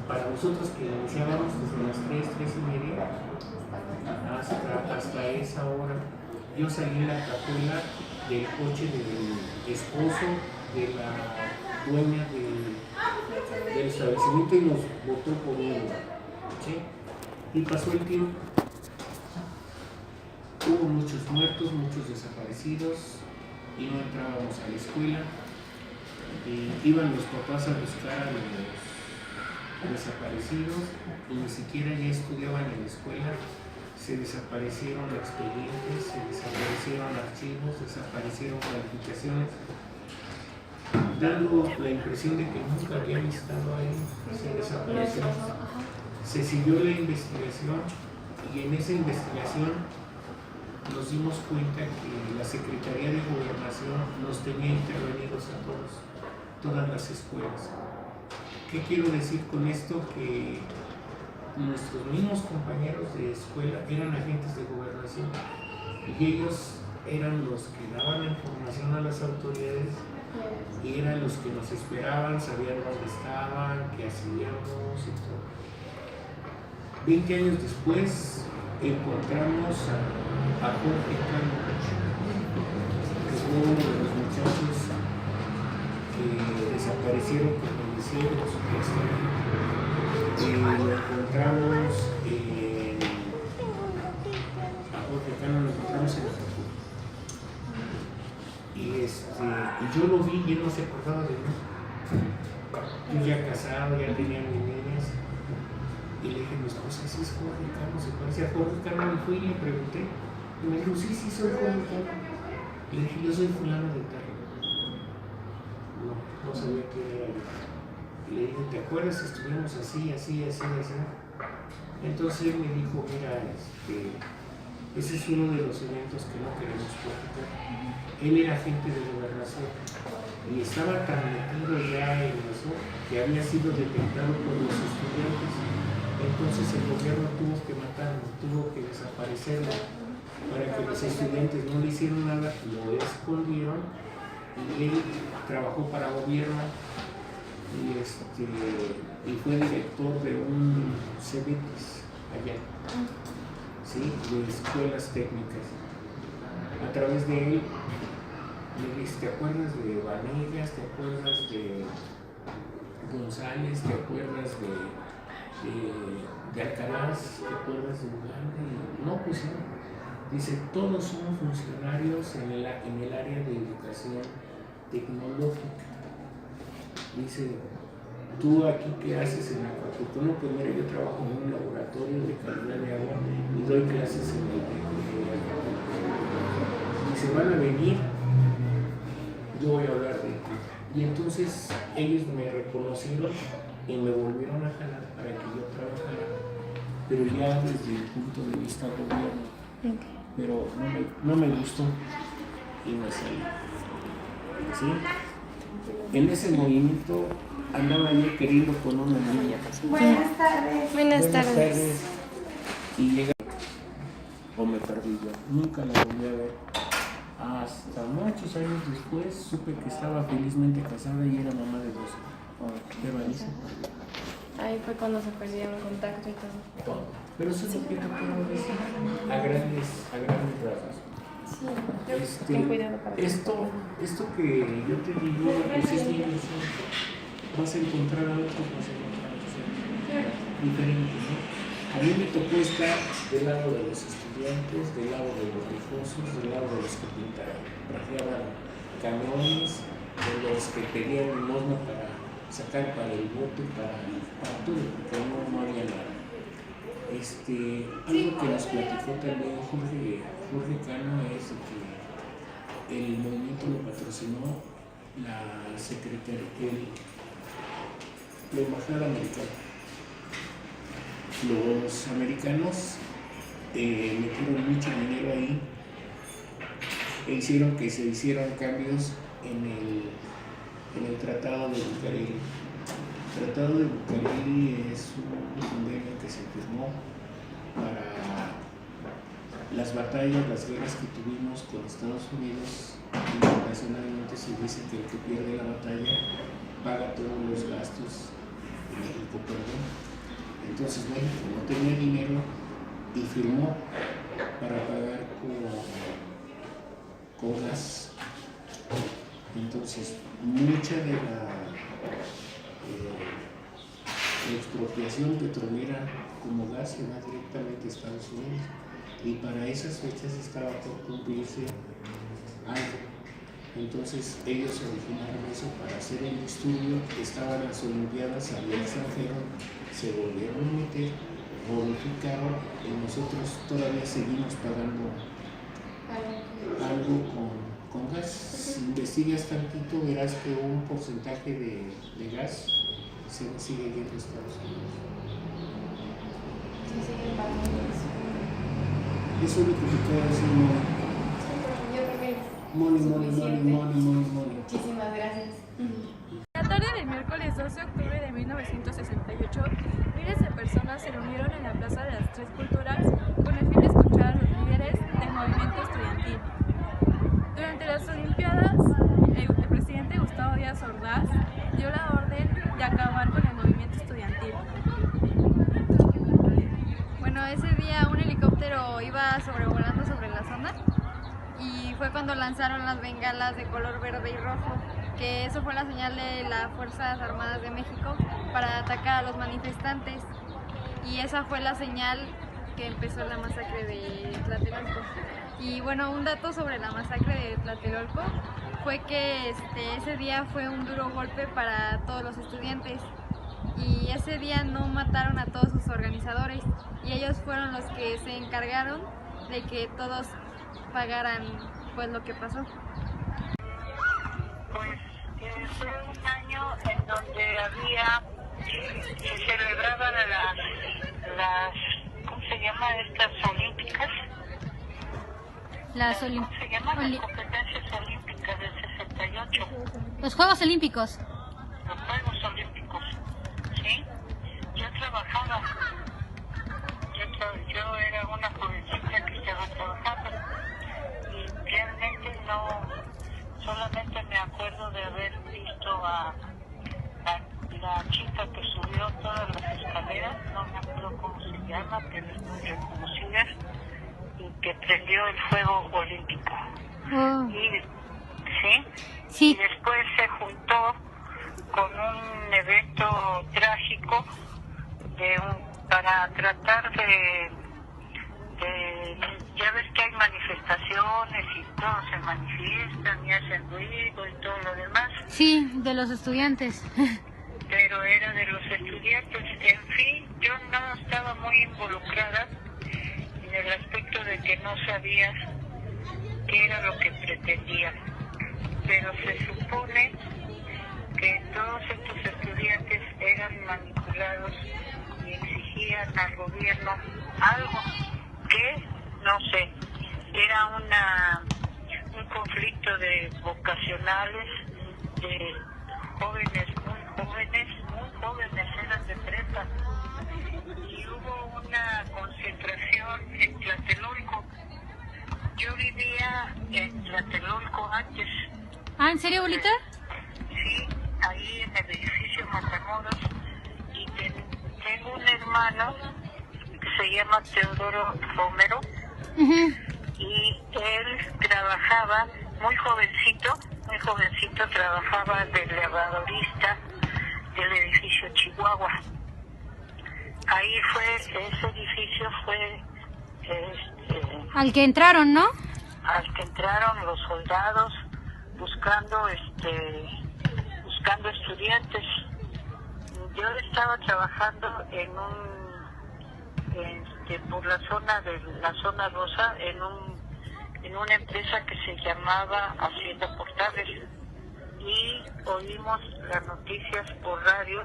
S8: para nosotros que iniciábamos desde las 3:30 hasta esa hora. Yo salí en la cajuela del coche del esposo de la dueña del establecimiento y nos botó por un lugar. ¿Sí? Y pasó el tiempo. Hubo muchos muertos, muchos desaparecidos y no entrábamos a la escuela. Iban los papás a buscar a los desaparecidos y ni siquiera ya estudiaban en la escuela. Se desaparecieron expedientes, se desaparecieron archivos, desaparecieron calificaciones, dando la impresión de que nunca habían estado ahí. Se desaparecieron. Se siguió la investigación y en esa investigación nos dimos cuenta que la Secretaría de Gobernación nos tenía intervenidos a todas las escuelas. ¿Qué quiero decir con esto? Que nuestros mismos compañeros de escuela eran agentes de gobernación y ellos eran los que daban la información a las autoridades y eran los que nos esperaban, sabían dónde estaban, qué hacíamos y todo. 20 años después encontramos a Jorge Cano, que fue uno de los muchachos que desaparecieron con el deseo de su lo encontramos a Jorge Cano lo encontramos en Acapulco. Y yo lo vi y él no se acordaba de mí. Yo ya casado, ya tenía mis niñas. Y le dije a mi esposa, ¿sí es Jorge Cano? ¿Se parece a Jorge Cano? Y fui y le pregunté. Y me dijo, sí, soy Jorge Cano. Y le dije, yo soy fulano de tal. No sabía quién era yo. Y le dije, ¿te acuerdas? Estuvimos así. Entonces él me dijo, mira, ese es uno de los eventos que no queremos platicar. Él era agente de gobernación y estaba tan metido ya en eso que había sido detectado por los estudiantes. Entonces el gobierno tuvo que matarlo, tuvo que desaparecerlo para que los estudiantes no le hicieron nada, lo escondieron y él trabajó para gobierno y fue director de un CEBETIS allá, ¿sí? De escuelas técnicas. A través de él me dice, ¿te acuerdas de Vanegas? ¿Te acuerdas de González? ¿Te acuerdas de Alcaraz? ¿Te acuerdas de Uganda? No, pues no. Dice, todos son funcionarios en el área de educación tecnológica. Dice, ¿tú aquí qué haces en Acapulco? No, pues mira, yo trabajo en un laboratorio de calidad de agua y doy clases en el Acapulco. Dice, van a venir, yo voy a hablar de ti. Y entonces ellos me reconocieron y me volvieron a jalar para que yo trabajara, pero ya desde el punto de vista gobierno. Pero no me gustó y me salí. ¿Sí? En ese movimiento andaba yo queriendo con una niña.
S9: Buenas tardes.
S10: Buenas tardes.
S8: Y llega, o me perdí yo, nunca la volví a ver. Hasta muchos años después supe que estaba felizmente casada y era mamá de 2 hijos. Pero ahí se perdió.
S9: Ahí fue cuando se perdieron contacto y todo.
S8: Pero eso es lo que te puedo decir a grandes rasgos.
S9: Sí, ten cuidado para
S8: esto que yo te digo, pues es mi ilusión. Vas a encontrar a otros, diferentes, ¿no? A mí me tocó estar del lado de los estudiantes, del lado de los rijosos, del lado de los que trajeaban camiones, de los que pedían limosna para sacar para el voto y para todo, porque no había nada. Algo que nos platicó también Jorge Cano es que el movimiento lo patrocinó la secretaria, la embajada americana. Los americanos metieron mucho dinero ahí e hicieron que se hicieran cambios en el Tratado de Bucareli. El Tratado de Bucareli es un convenio que se firmó para las batallas, las guerras que tuvimos con Estados Unidos. Internacionalmente se dice que el que pierde la batalla paga todos los gastos en México, perdón. Entonces México no tenía dinero y firmó para pagar con gas. Entonces mucha de la expropiación petrolera como gas se va directamente a Estados Unidos, y para esas fechas estaba por cumplirse algo. Entonces ellos originaron eso para hacer el estudio. Estaban las Olimpiadas, había extranjero, se volvieron a meter, modificaron, y nosotros todavía seguimos pagando algo con gas. Si investigas tantito verás que un porcentaje de gas se sigue yendo a Estados Unidos.
S9: Sí, siguen pagando eso.
S8: Eso es lo que te puedo decir,
S9: Yo creo que
S8: money.
S9: muchísimas gracias.
S6: La tarde del miércoles 12 de octubre de 1968, miles de personas se reunieron en la Plaza de las Tres Culturas con el fin de escuchar a los líderes del movimiento estudiantil. Durante las Olimpiadas, el presidente Gustavo Díaz Ordaz dio la orden de acabar con el movimiento estudiantil.
S3: Bueno, ese día un helicóptero iba sobrevolando sobre la zona y fue cuando lanzaron las bengalas de color verde y rojo, que eso fue la señal de las Fuerzas Armadas de México para atacar a los manifestantes, y esa fue la señal que empezó la masacre de Tlatelolco. Y bueno, un dato sobre la masacre de Tlatelolco fue que ese día fue un duro golpe para todos los estudiantes, y ese día no mataron a todos sus organizadores, y ellos fueron los que se encargaron de que todos pagaran pues lo que pasó.
S5: Pues fue un año en donde se celebraban las ¿cómo se llama? Estas olímpicas. ¿Cómo se llaman? Las competencias olímpicas del 68.
S4: Los Juegos Olímpicos.
S5: Los Juegos Olímpicos, ¿sí? Yo trabajaba. Yo era una jovencita que estaba trabajando. Y realmente solamente me acuerdo de haber visto a la chica que subió todas las escaleras, no me acuerdo cómo se llama, pero es muy reconocida, y que prendió el fuego olímpico.
S4: Oh.
S5: Y después se juntó con un evento trágico para tratar de ya ves que hay manifestaciones y todos se manifiestan y hacen ruido y todo lo demás.
S4: Sí, de los estudiantes.
S5: Pero era de los estudiantes. En fin, yo no estaba muy involucrada en el aspecto de que no sabía qué era lo que pretendían. Pero se supone que todos estos estudiantes eran manipulados y exigían al gobierno algo que, no sé, era un conflicto de vocacionales, jóvenes, muy jóvenes, eran de prepa. Y hubo una concentración en Tlatelolco. Yo vivía en Tlatelolco antes.
S4: Ah, ¿en serio, abuelita?
S5: Sí, ahí en el edificio Matamoros. Y tengo un hermano que se llama Teodoro Romero. Y él trabajaba, muy jovencito, trabajaba de elevadorista del edificio Chihuahua. Ahí ese edificio fue
S4: al que entraron, ¿no?
S5: Al que entraron los soldados buscando estudiantes. Yo estaba trabajando por la zona rosa en una empresa que se llamaba Hacienda Portales, y oímos las noticias por radio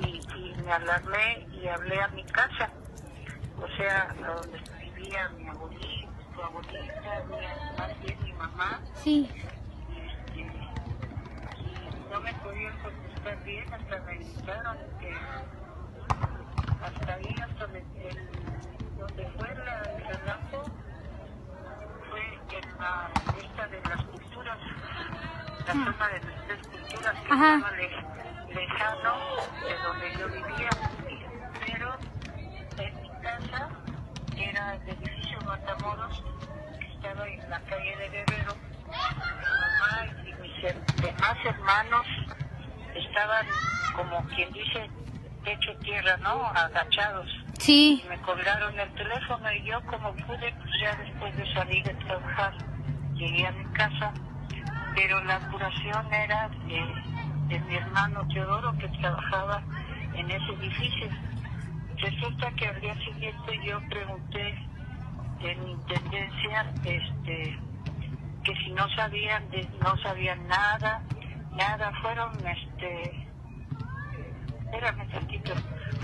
S5: y me alarmé y hablé a mi casa, o sea, a donde vivía mi abuelita, más bien mi mamá.
S4: Sí.
S5: Y no me podían contestar bien, hasta me invitaron hasta ahí, donde fue el relajo, fue en la lista de las culturas, la zona de las 3 culturas, que estaba lejano de donde yo vivía, pero en mi casa era el edificio Matamoros, que estaba en la calle de Guerrero. Mi mamá y mis demás hermanos estaban, como quien dice, hecho tierra, ¿no? Agachados.
S4: Sí.
S5: Y me colgaron el teléfono y yo, como pude, pues ya después de salir de trabajar, llegué a mi casa, pero la curación era de mi hermano Teodoro, que trabajaba en ese edificio. Resulta que al día siguiente yo pregunté en intendencia que si no sabían nada, fueron espérame tantito,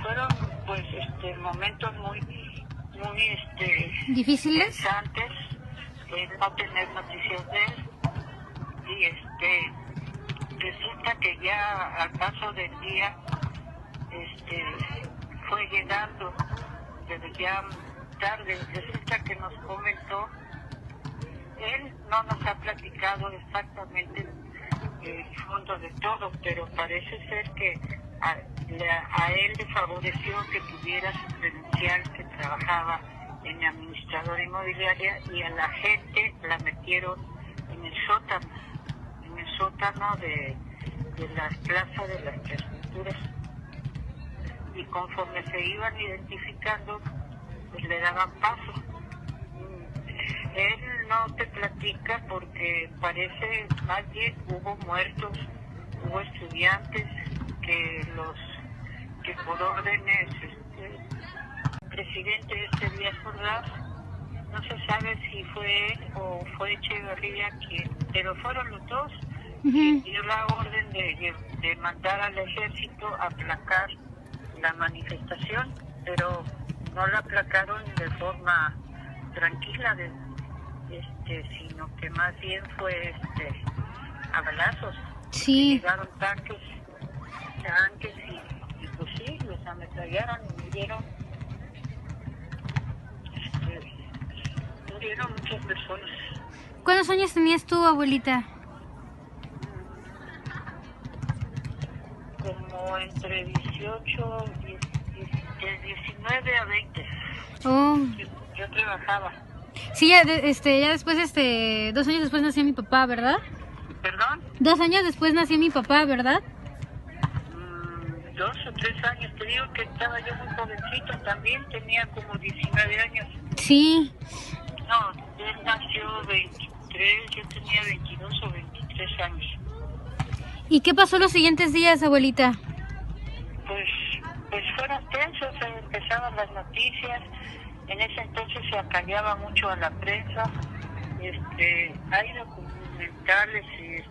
S5: fueron pues momentos muy
S4: difíciles,
S5: interesantes, no tener noticias de él, y resulta que ya al paso del día fue llegando, desde ya tarde. Resulta que nos comentó, él no nos ha platicado exactamente el fondo de todo, pero parece ser que a él le favoreció que tuviera su credencial, que trabajaba en administradora inmobiliaria, y a la gente la metieron en el sótano de la plaza de las 3 culturas, y conforme se iban identificando, pues le daban paso. Él no te platica porque parece, más bien hubo muertos, hubo estudiantes que por órdenes el presidente Díaz Ordaz, no se sabe si fue él o fue Echeverría pero fueron los dos, quien dio la orden de mandar al ejército a aplacar la manifestación, pero no la aplacaron de forma tranquila, sino que más bien fue a balazos.
S4: Sí.
S5: Llegaron tanques y pues sí, los ametrallaron y murieron muchas personas.
S4: ¿Cuántos años tenías tú, abuelita?
S5: Como entre 18, de 19 a 20.
S4: Oh.
S5: Yo trabajaba.
S4: Sí, ya después, 2 años después nació mi papá, ¿verdad?
S5: ¿Perdón?
S4: 2 años después nació mi papá, ¿verdad?
S5: 2 o 3 años, te digo que estaba yo muy jovencito, también tenía como 19 años.
S4: Sí.
S5: No, él nació 23, yo tenía 22 o 23 años.
S4: ¿Y qué pasó los siguientes días, abuelita?
S5: Pues fueron tensos, empezaban las noticias, en ese entonces se acallaba mucho a la prensa, hay documentales y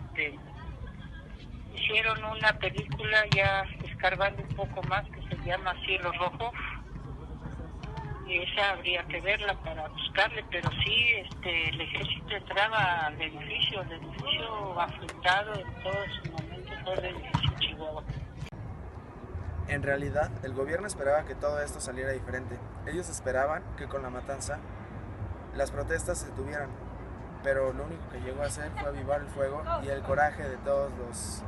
S5: hicieron una película ya escarbando un poco más que se llama Cielo Rojo, y esa habría que verla para buscarle, pero sí, el ejército entraba al edificio afectado en todos sus momentos fue el edificio Chihuahua.
S10: En realidad, el gobierno esperaba que todo esto saliera diferente. Ellos esperaban que con la matanza las protestas se detuvieran, pero lo único que llegó a hacer fue avivar el fuego y el coraje de todos los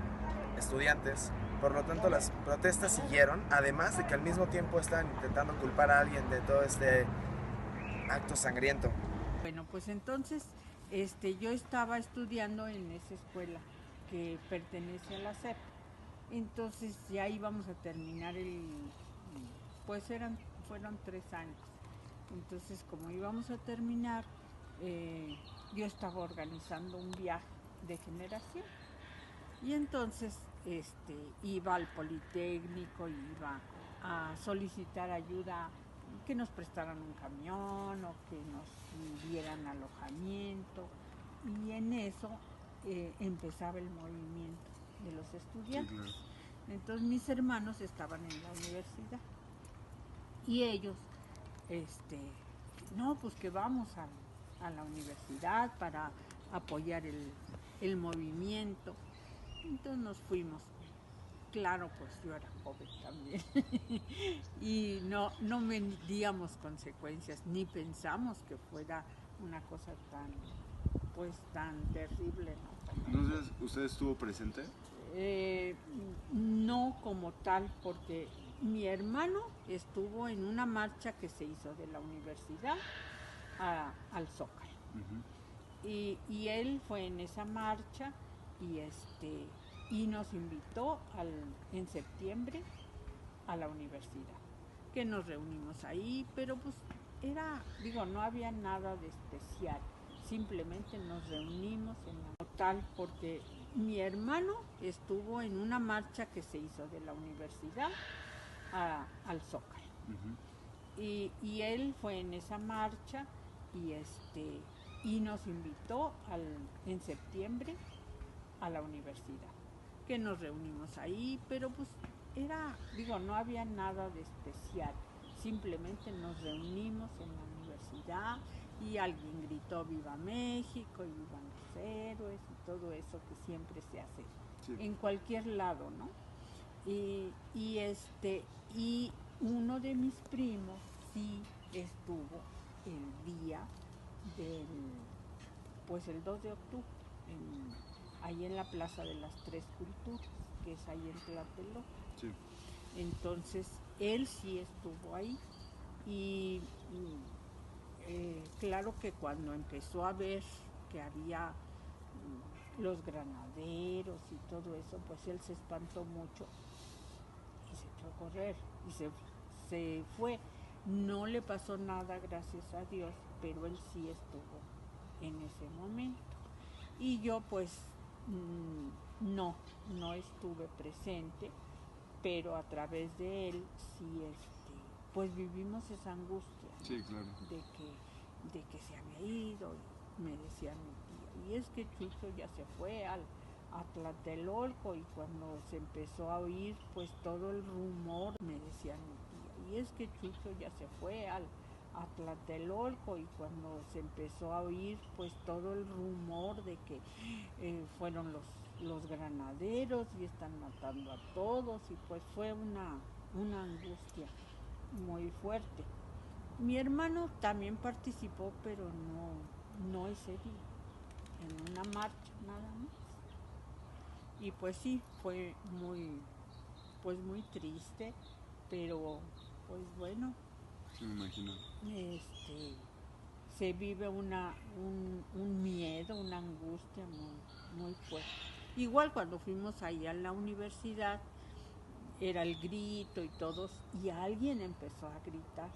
S10: estudiantes. Por lo tanto, las protestas siguieron, además de que al mismo tiempo estaban intentando culpar a alguien de todo este acto sangriento.
S11: Bueno, pues entonces yo estaba estudiando en esa escuela que pertenece a la SEP. Entonces ya íbamos a terminar fueron 3 años. Entonces, como íbamos a terminar, yo estaba organizando un viaje de generación. Y entonces iba al Politécnico, iba a solicitar ayuda, que nos prestaran un camión o que nos dieran alojamiento. Y en eso empezaba el movimiento de los estudiantes. Sí, claro. Entonces mis hermanos estaban en la universidad y ellos, no, pues que vamos a la universidad para apoyar el movimiento. Entonces nos fuimos. Claro, pues yo era joven también y no medíamos consecuencias, ni pensamos que fuera una cosa tan terrible, ¿no?
S12: Entonces, ¿usted estuvo presente?
S11: No como tal, porque mi hermano estuvo en una marcha que se hizo de la universidad al Zócalo. Uh-huh. Y él fue en esa marcha y nos invitó en septiembre a la universidad, que nos reunimos ahí, pero pues no había nada de especial, simplemente nos reunimos en la tal, porque mi hermano estuvo en una marcha que se hizo de la universidad al Zócalo. Uh-huh. Y él fue en esa marcha y nos invitó en septiembre a la universidad, que nos reunimos ahí, pero pues no había nada de especial, simplemente nos reunimos en la universidad y alguien gritó "Viva México" y "Vivan los héroes" y todo eso que siempre se hace, sí, en cualquier lado, ¿no? Y uno de mis primos sí estuvo el día el 2 de octubre, ahí en la Plaza de las Tres Culturas, que es ahí en Tlatelolco. Sí. Entonces, él sí estuvo ahí y claro que cuando empezó a ver que había los granaderos y todo eso, pues él se espantó mucho y se echó a correr y se fue. No le pasó nada, gracias a Dios, pero él sí estuvo en ese momento. Y yo pues no estuve presente, pero a través de él sí pues vivimos esa angustia, ¿no? Sí, claro. de que se había ido, y me decía mi tía, y es que Chucho ya se fue a Tlatelolco, y cuando se empezó a oír pues todo el rumor, me decía mi tía, y es que Chucho ya se fue a Tlatelolco, y cuando se empezó a oír pues todo el rumor de que fueron los granaderos y están matando a todos, y pues fue una angustia muy fuerte. Mi hermano también participó, pero no ese día, en una marcha nada más. Y pues sí, fue muy triste, pero pues bueno.
S12: Sí, me imagino.
S11: Se vive un miedo, una angustia muy fuerte. Igual cuando fuimos ahí a la universidad, era el grito y todos, y alguien empezó a gritar,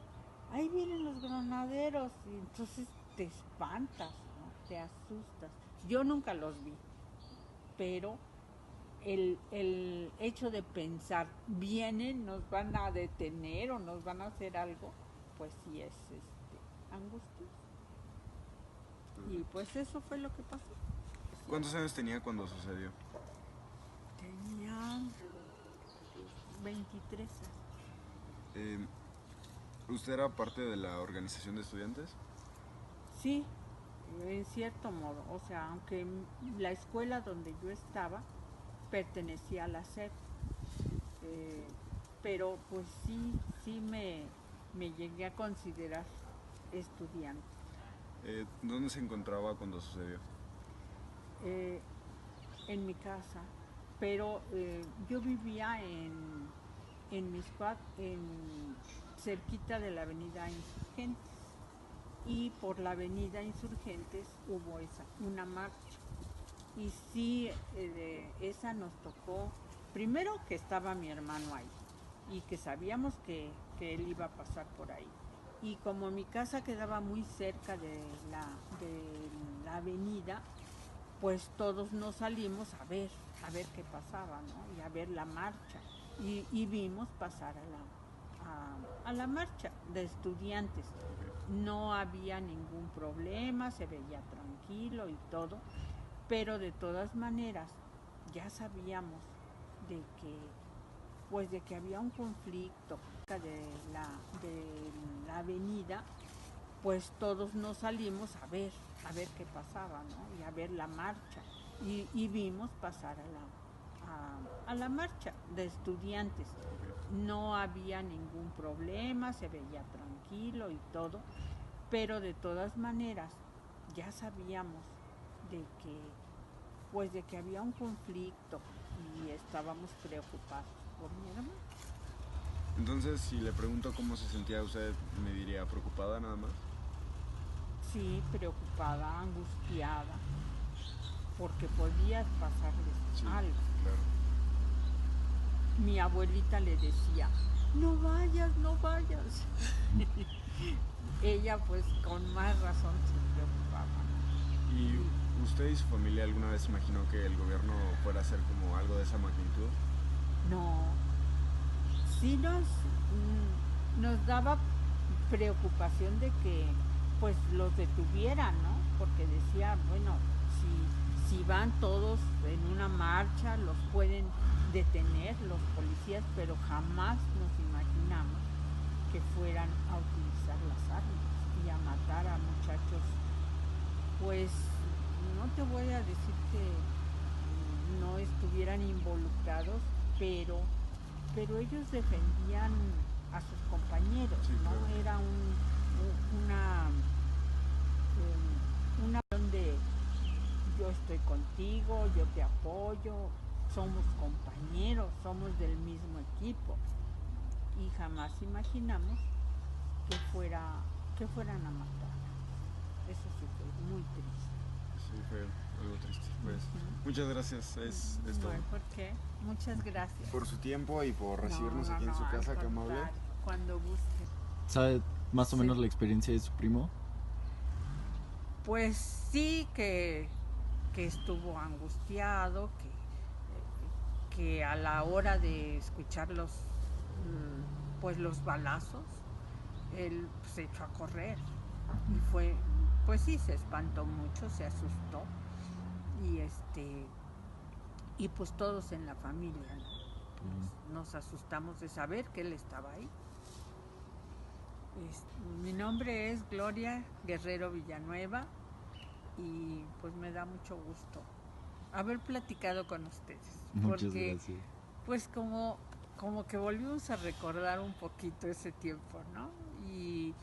S11: ahí vienen los granaderos, y entonces te espantas, ¿no? Te asustas. Yo nunca los vi, pero el hecho de pensar, vienen, nos van a detener o nos van a hacer algo, pues sí es angustioso. Y pues eso fue lo que pasó.
S12: ¿Cuántos años tenía cuando sucedió?
S11: Tenía 23 años.
S12: ¿Usted era parte de la organización de estudiantes?
S11: Sí, en cierto modo, o sea, aunque la escuela donde yo estaba pertenecía a la SEP, pero pues sí me llegué a considerar estudiante.
S12: ¿Dónde se encontraba cuando sucedió?
S11: En mi casa, pero yo vivía en Mixcoac, cerquita de la avenida Insurgentes, y por la avenida Insurgentes hubo una marcha, y sí, esa nos tocó, primero que estaba mi hermano ahí, y que sabíamos que él iba a pasar por ahí, y como mi casa quedaba muy cerca de la avenida, pues todos nos salimos a ver qué pasaba, ¿no? Y a ver la marcha, y vimos pasar a la marcha de estudiantes. No había ningún problema, se veía tranquilo y todo, pero de todas maneras ya sabíamos de que había un conflicto de la avenida, pues todos nos salimos a ver qué pasaba, ¿no? Y a ver la marcha, y vimos pasar a la marcha de estudiantes. No había ningún problema, se veía tranquilo y todo, pero de todas maneras ya sabíamos de que había un conflicto, y estábamos preocupados por mi hermano.
S12: Entonces, si le pregunto cómo se sentía usted, ¿me diría preocupada nada más?
S11: Sí, preocupada, angustiada, porque podía pasarles algo.
S12: Claro.
S11: Mi abuelita le decía, no vayas, no vayas. Ella pues con más razón se preocupaba.
S12: ¿Y usted y su familia alguna vez imaginó que el gobierno fuera a hacer como algo de esa magnitud?
S11: No, sí nos daba preocupación de que pues los detuvieran, ¿no? Porque decía, bueno, si van todos en una marcha, los pueden detener los policías, pero jamás nos imaginamos que fueran a utilizar las armas y a matar a muchachos. Pues no te voy a decir que no estuvieran involucrados, pero ellos defendían a sus compañeros, sí, ¿no? Claro. Era una de yo estoy contigo, yo te apoyo, somos compañeros, somos del mismo equipo, y jamás imaginamos que fueran a matar. Eso sí fue muy triste.
S12: Sí, fue algo triste. Pues, muchas gracias, es todo.
S11: ¿Por qué? Muchas gracias.
S12: Por su tiempo y por recibirnos aquí en su casa, qué amable.
S11: Cuando guste.
S13: ¿Sabe más o menos la experiencia de su primo?
S11: Pues sí, que estuvo angustiado, que a la hora de escuchar los balazos, él se echó a correr, y pues sí, se espantó mucho, se asustó, y pues todos en la familia nos asustamos de saber que él estaba ahí. Mi nombre es Gloria Guerrero Villanueva, y pues me da mucho gusto haber platicado con ustedes.
S13: Muchas gracias.
S11: Pues como que volvimos a recordar un poquito ese tiempo, ¿no? Y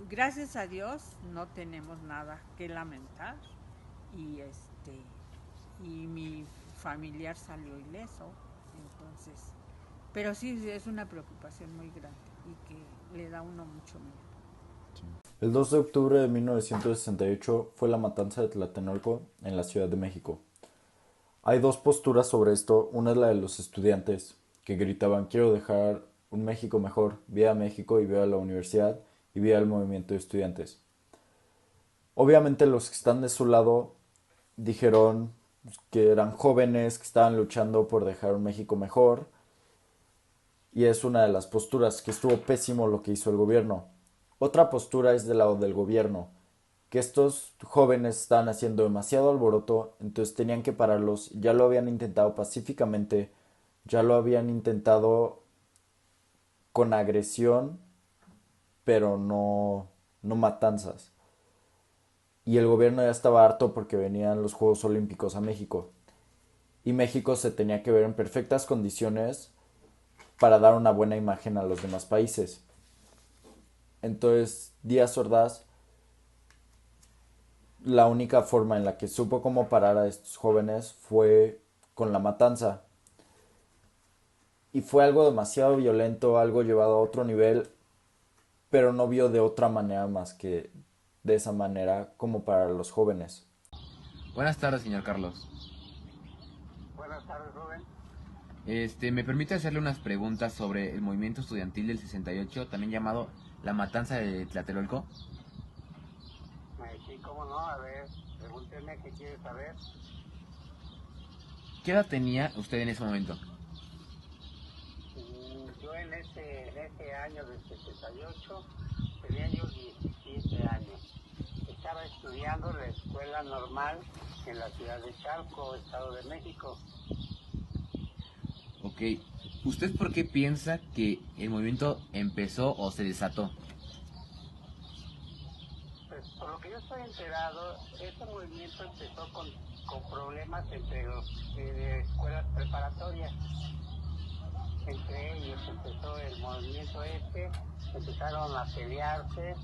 S11: gracias a Dios no tenemos nada que lamentar, y mi familiar salió ileso, entonces, pero sí es una preocupación muy grande y que le da a uno mucho miedo.
S13: El 2 de octubre de 1968 fue la matanza de Tlatelolco en la Ciudad de México. Hay dos posturas sobre esto. Una es la de los estudiantes, que gritaban: quiero dejar un México mejor, viva México y viva la universidad y viva el movimiento de estudiantes. Obviamente los que están de su lado dijeron que eran jóvenes, que estaban luchando por dejar un México mejor, y es una de las posturas, que estuvo pésimo lo que hizo el gobierno. Otra postura es del lado del gobierno, que estos jóvenes estaban haciendo demasiado alboroto, entonces tenían que pararlos. Ya lo habían intentado pacíficamente, ya lo habían intentado con agresión, pero no matanzas. Y el gobierno ya estaba harto porque venían los Juegos Olímpicos a México. Y México se tenía que ver en perfectas condiciones para dar una buena imagen a los demás países. Entonces, Díaz Ordaz, la única forma en la que supo cómo parar a estos jóvenes fue con la matanza. Y fue algo demasiado violento, algo llevado a otro nivel, pero no vio de otra manera más que de esa manera como para los jóvenes.
S2: Buenas tardes, señor Carlos.
S5: Buenas tardes, Rubén.
S2: ¿Me permite hacerle unas preguntas sobre el movimiento estudiantil del 68, también llamado la matanza de Tlatelolco?
S5: Sí, cómo no, a ver, pregúnteme qué quiere saber.
S2: ¿Qué edad tenía usted en ese momento?
S5: Yo en ese año del 68 tenía yo 17 años. Estaba estudiando la escuela normal en la ciudad de Chalco, Estado de México.
S2: Ok. ¿Usted por qué piensa que el movimiento empezó o se desató?
S5: Pues por lo que yo estoy enterado, este movimiento empezó con problemas entre los escuelas preparatorias. Entre ellos empezó el movimiento empezaron a pelearse.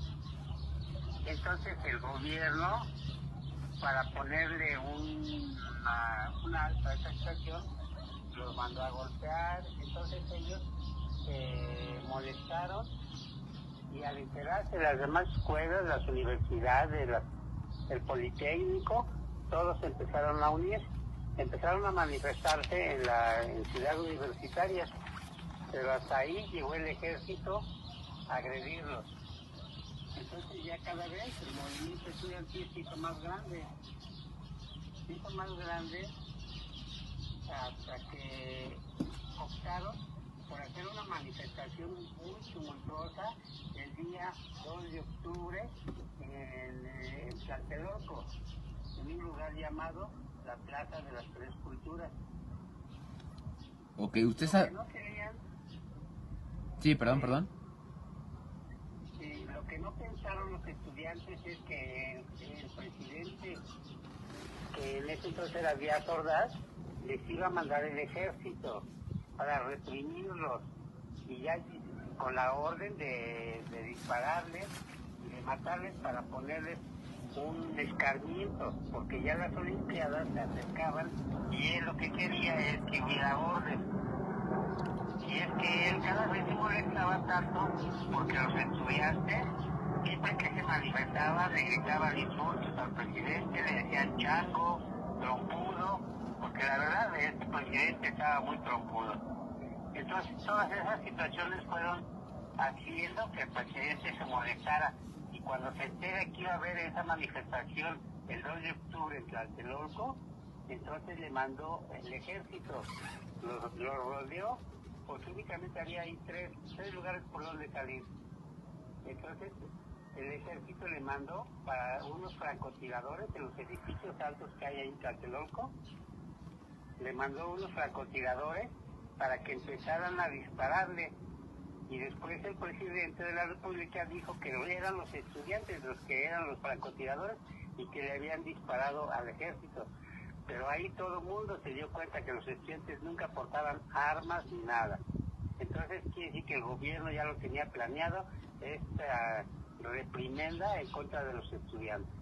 S5: Entonces el gobierno, para ponerle una alta a esa situación, los mandó a golpear. Entonces ellos se molestaron y al enterarse las demás escuelas, las universidades, el Politécnico, todos empezaron a unir, empezaron a manifestarse en Ciudad Universitaria, pero hasta ahí llegó el ejército a agredirlos. Entonces ya cada vez el movimiento estudiantil se hizo más grande hasta que optaron por hacer una manifestación muy tumultuosa el día 2 de octubre en Tlatelolco, en un lugar llamado la Plaza de las Tres Culturas.
S2: Ok, usted sabe...
S5: No querían...
S2: Sí, perdón.
S5: Lo que no pensaron los estudiantes es que el presidente, que en ese entonces era Díaz Ordaz, les iba a mandar el ejército para reprimirlos y ya con la orden de dispararles y de matarles para ponerles un escarmiento, porque ya las Olimpiadas se acercaban y él lo que quería es que hubiera orden. Y es que él cada vez se molestaba tanto porque los estudiantes, siempre que se manifestaban, le gritaban insultos al presidente, le decían chango, trompudo, porque la verdad este presidente estaba muy trompudo. Entonces todas esas situaciones fueron haciendo que el presidente se molestara. Y cuando se entera que iba a haber esa manifestación el 2 de octubre en Tlatelolco, entonces le mandó el ejército, lo rodeó, porque únicamente había ahí tres lugares por donde salir. Entonces el ejército le mandó para unos francotiradores en los edificios altos que hay ahí en Tlatelolco, le mandó unos francotiradores para que empezaran a dispararle. Y después el presidente de la República dijo que eran los estudiantes los que eran los francotiradores y que le habían disparado al ejército. Pero ahí todo el mundo se dio cuenta que los estudiantes nunca portaban armas ni nada. Entonces quiere decir que el gobierno ya lo tenía planeado, esta reprimenda en contra de los estudiantes.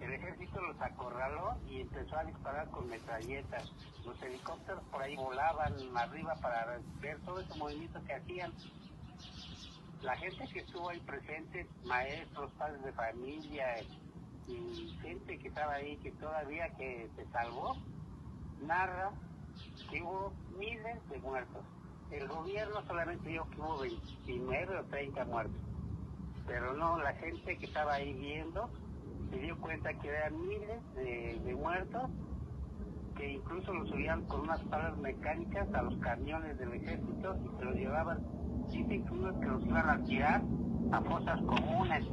S5: El ejército los acorraló y empezó a disparar con metralletas. Los helicópteros por ahí volaban arriba para ver todo ese movimiento que hacían. La gente que estuvo ahí presente, maestros, padres de familia y gente que estaba ahí, que todavía que se salvó, narra que hubo miles de muertos. El gobierno solamente dijo que hubo 29 o 30 muertos, pero no, la gente que estaba ahí viendo se dio cuenta que eran miles de muertos, que incluso los subían con unas palas mecánicas a los camiones del ejército y se los llevaban. Dicen que unos que los iban a tirar a fosas comunes,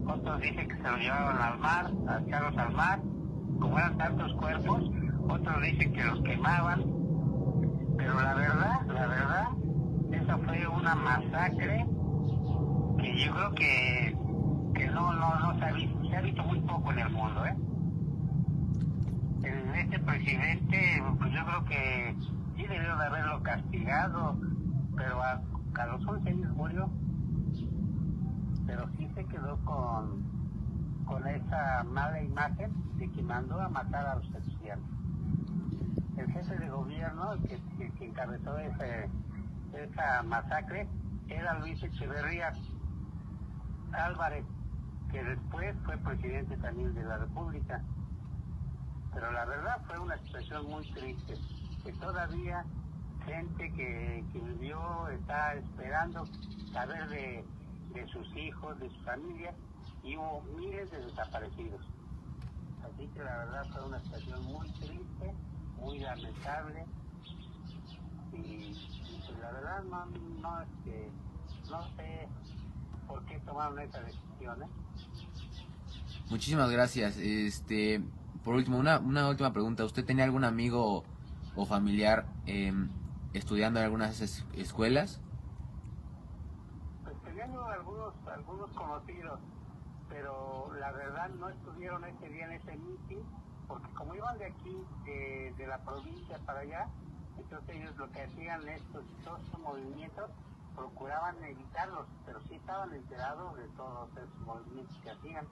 S5: otros dicen que se los llevaban al mar, a echarlos al mar, como eran tantos cuerpos, otros dicen que los quemaban, pero la verdad, esa fue una masacre
S14: que yo creo que no se ha visto muy poco en el mundo, ¿eh? Este presidente, pues yo creo que sí debió de haberlo castigado, pero a los 11 años murió, pero sí se quedó con esa mala imagen de que mandó a matar a los estudiantes. El jefe de gobierno que encabezó esa masacre era Luis Echeverría Álvarez, que después fue presidente también de la República. Pero la verdad fue una situación muy triste, que todavía gente que vivió está esperando saber de sus hijos, de su familia, y hubo miles de desaparecidos. Así que la verdad fue una situación muy triste, muy lamentable, y pues la verdad no sé por qué tomaron esa decisión, ¿eh?
S2: Muchísimas gracias. Por último, una última pregunta. ¿Usted tenía algún amigo o familiar estudiando en algunas escuelas?
S14: Pues tenía algunos conocidos, pero la verdad no estuvieron ese día en ese meeting, porque como iban de aquí, de la provincia para allá, entonces ellos lo que hacían todos estos movimientos, procuraban evitarlos, pero sí estaban enterados de todos esos movimientos que hacían.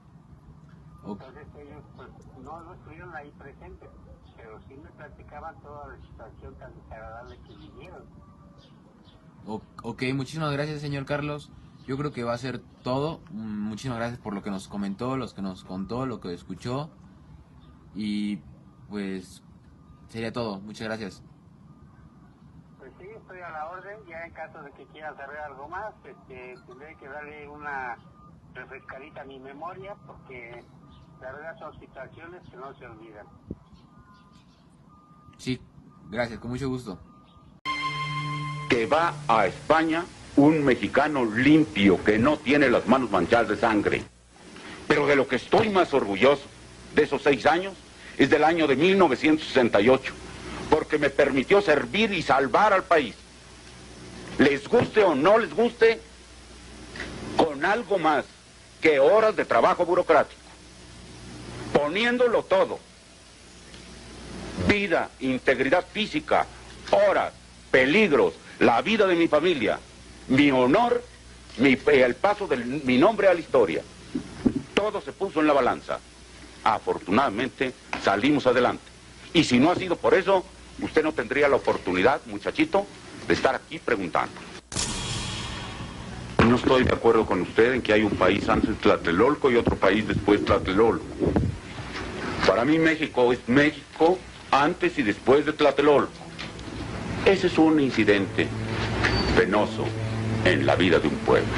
S14: Entonces ellos pues no estuvieron ahí presentes, pero sí me platicaban toda la situación tan desagradable que vivieron.
S2: Ok, muchísimas gracias, señor Carlos. Yo creo que va a ser todo. Muchísimas gracias por lo que nos comentó, los que nos contó, lo que escuchó. Y pues sería todo. Muchas gracias.
S14: Pues sí, estoy a la orden. Ya en caso de que quieran saber algo más, tendré que darle una refrescadita a mi memoria, porque la verdad son situaciones que no se olvidan.
S2: Sí, gracias, con mucho gusto.
S1: Que va a España un mexicano limpio, que no tiene las manos manchadas de sangre. Pero de lo que estoy más orgulloso de esos 6 años es del año de 1968, porque me permitió servir y salvar al país. Les guste o no les guste, con algo más que horas de trabajo burocrático, poniéndolo todo: vida, integridad física, horas, peligros, la vida de mi familia, mi honor, el paso de mi nombre a la historia. Todo se puso en la balanza. Afortunadamente salimos adelante. Y si no ha sido por eso, usted no tendría la oportunidad, muchachito, de estar aquí preguntando. No estoy de acuerdo con usted en que hay un país antes de Tlatelolco y otro país después de Tlatelolco. Para mí México es México antes y después de Tlatelolco. Ese es un incidente penoso en la vida de un pueblo.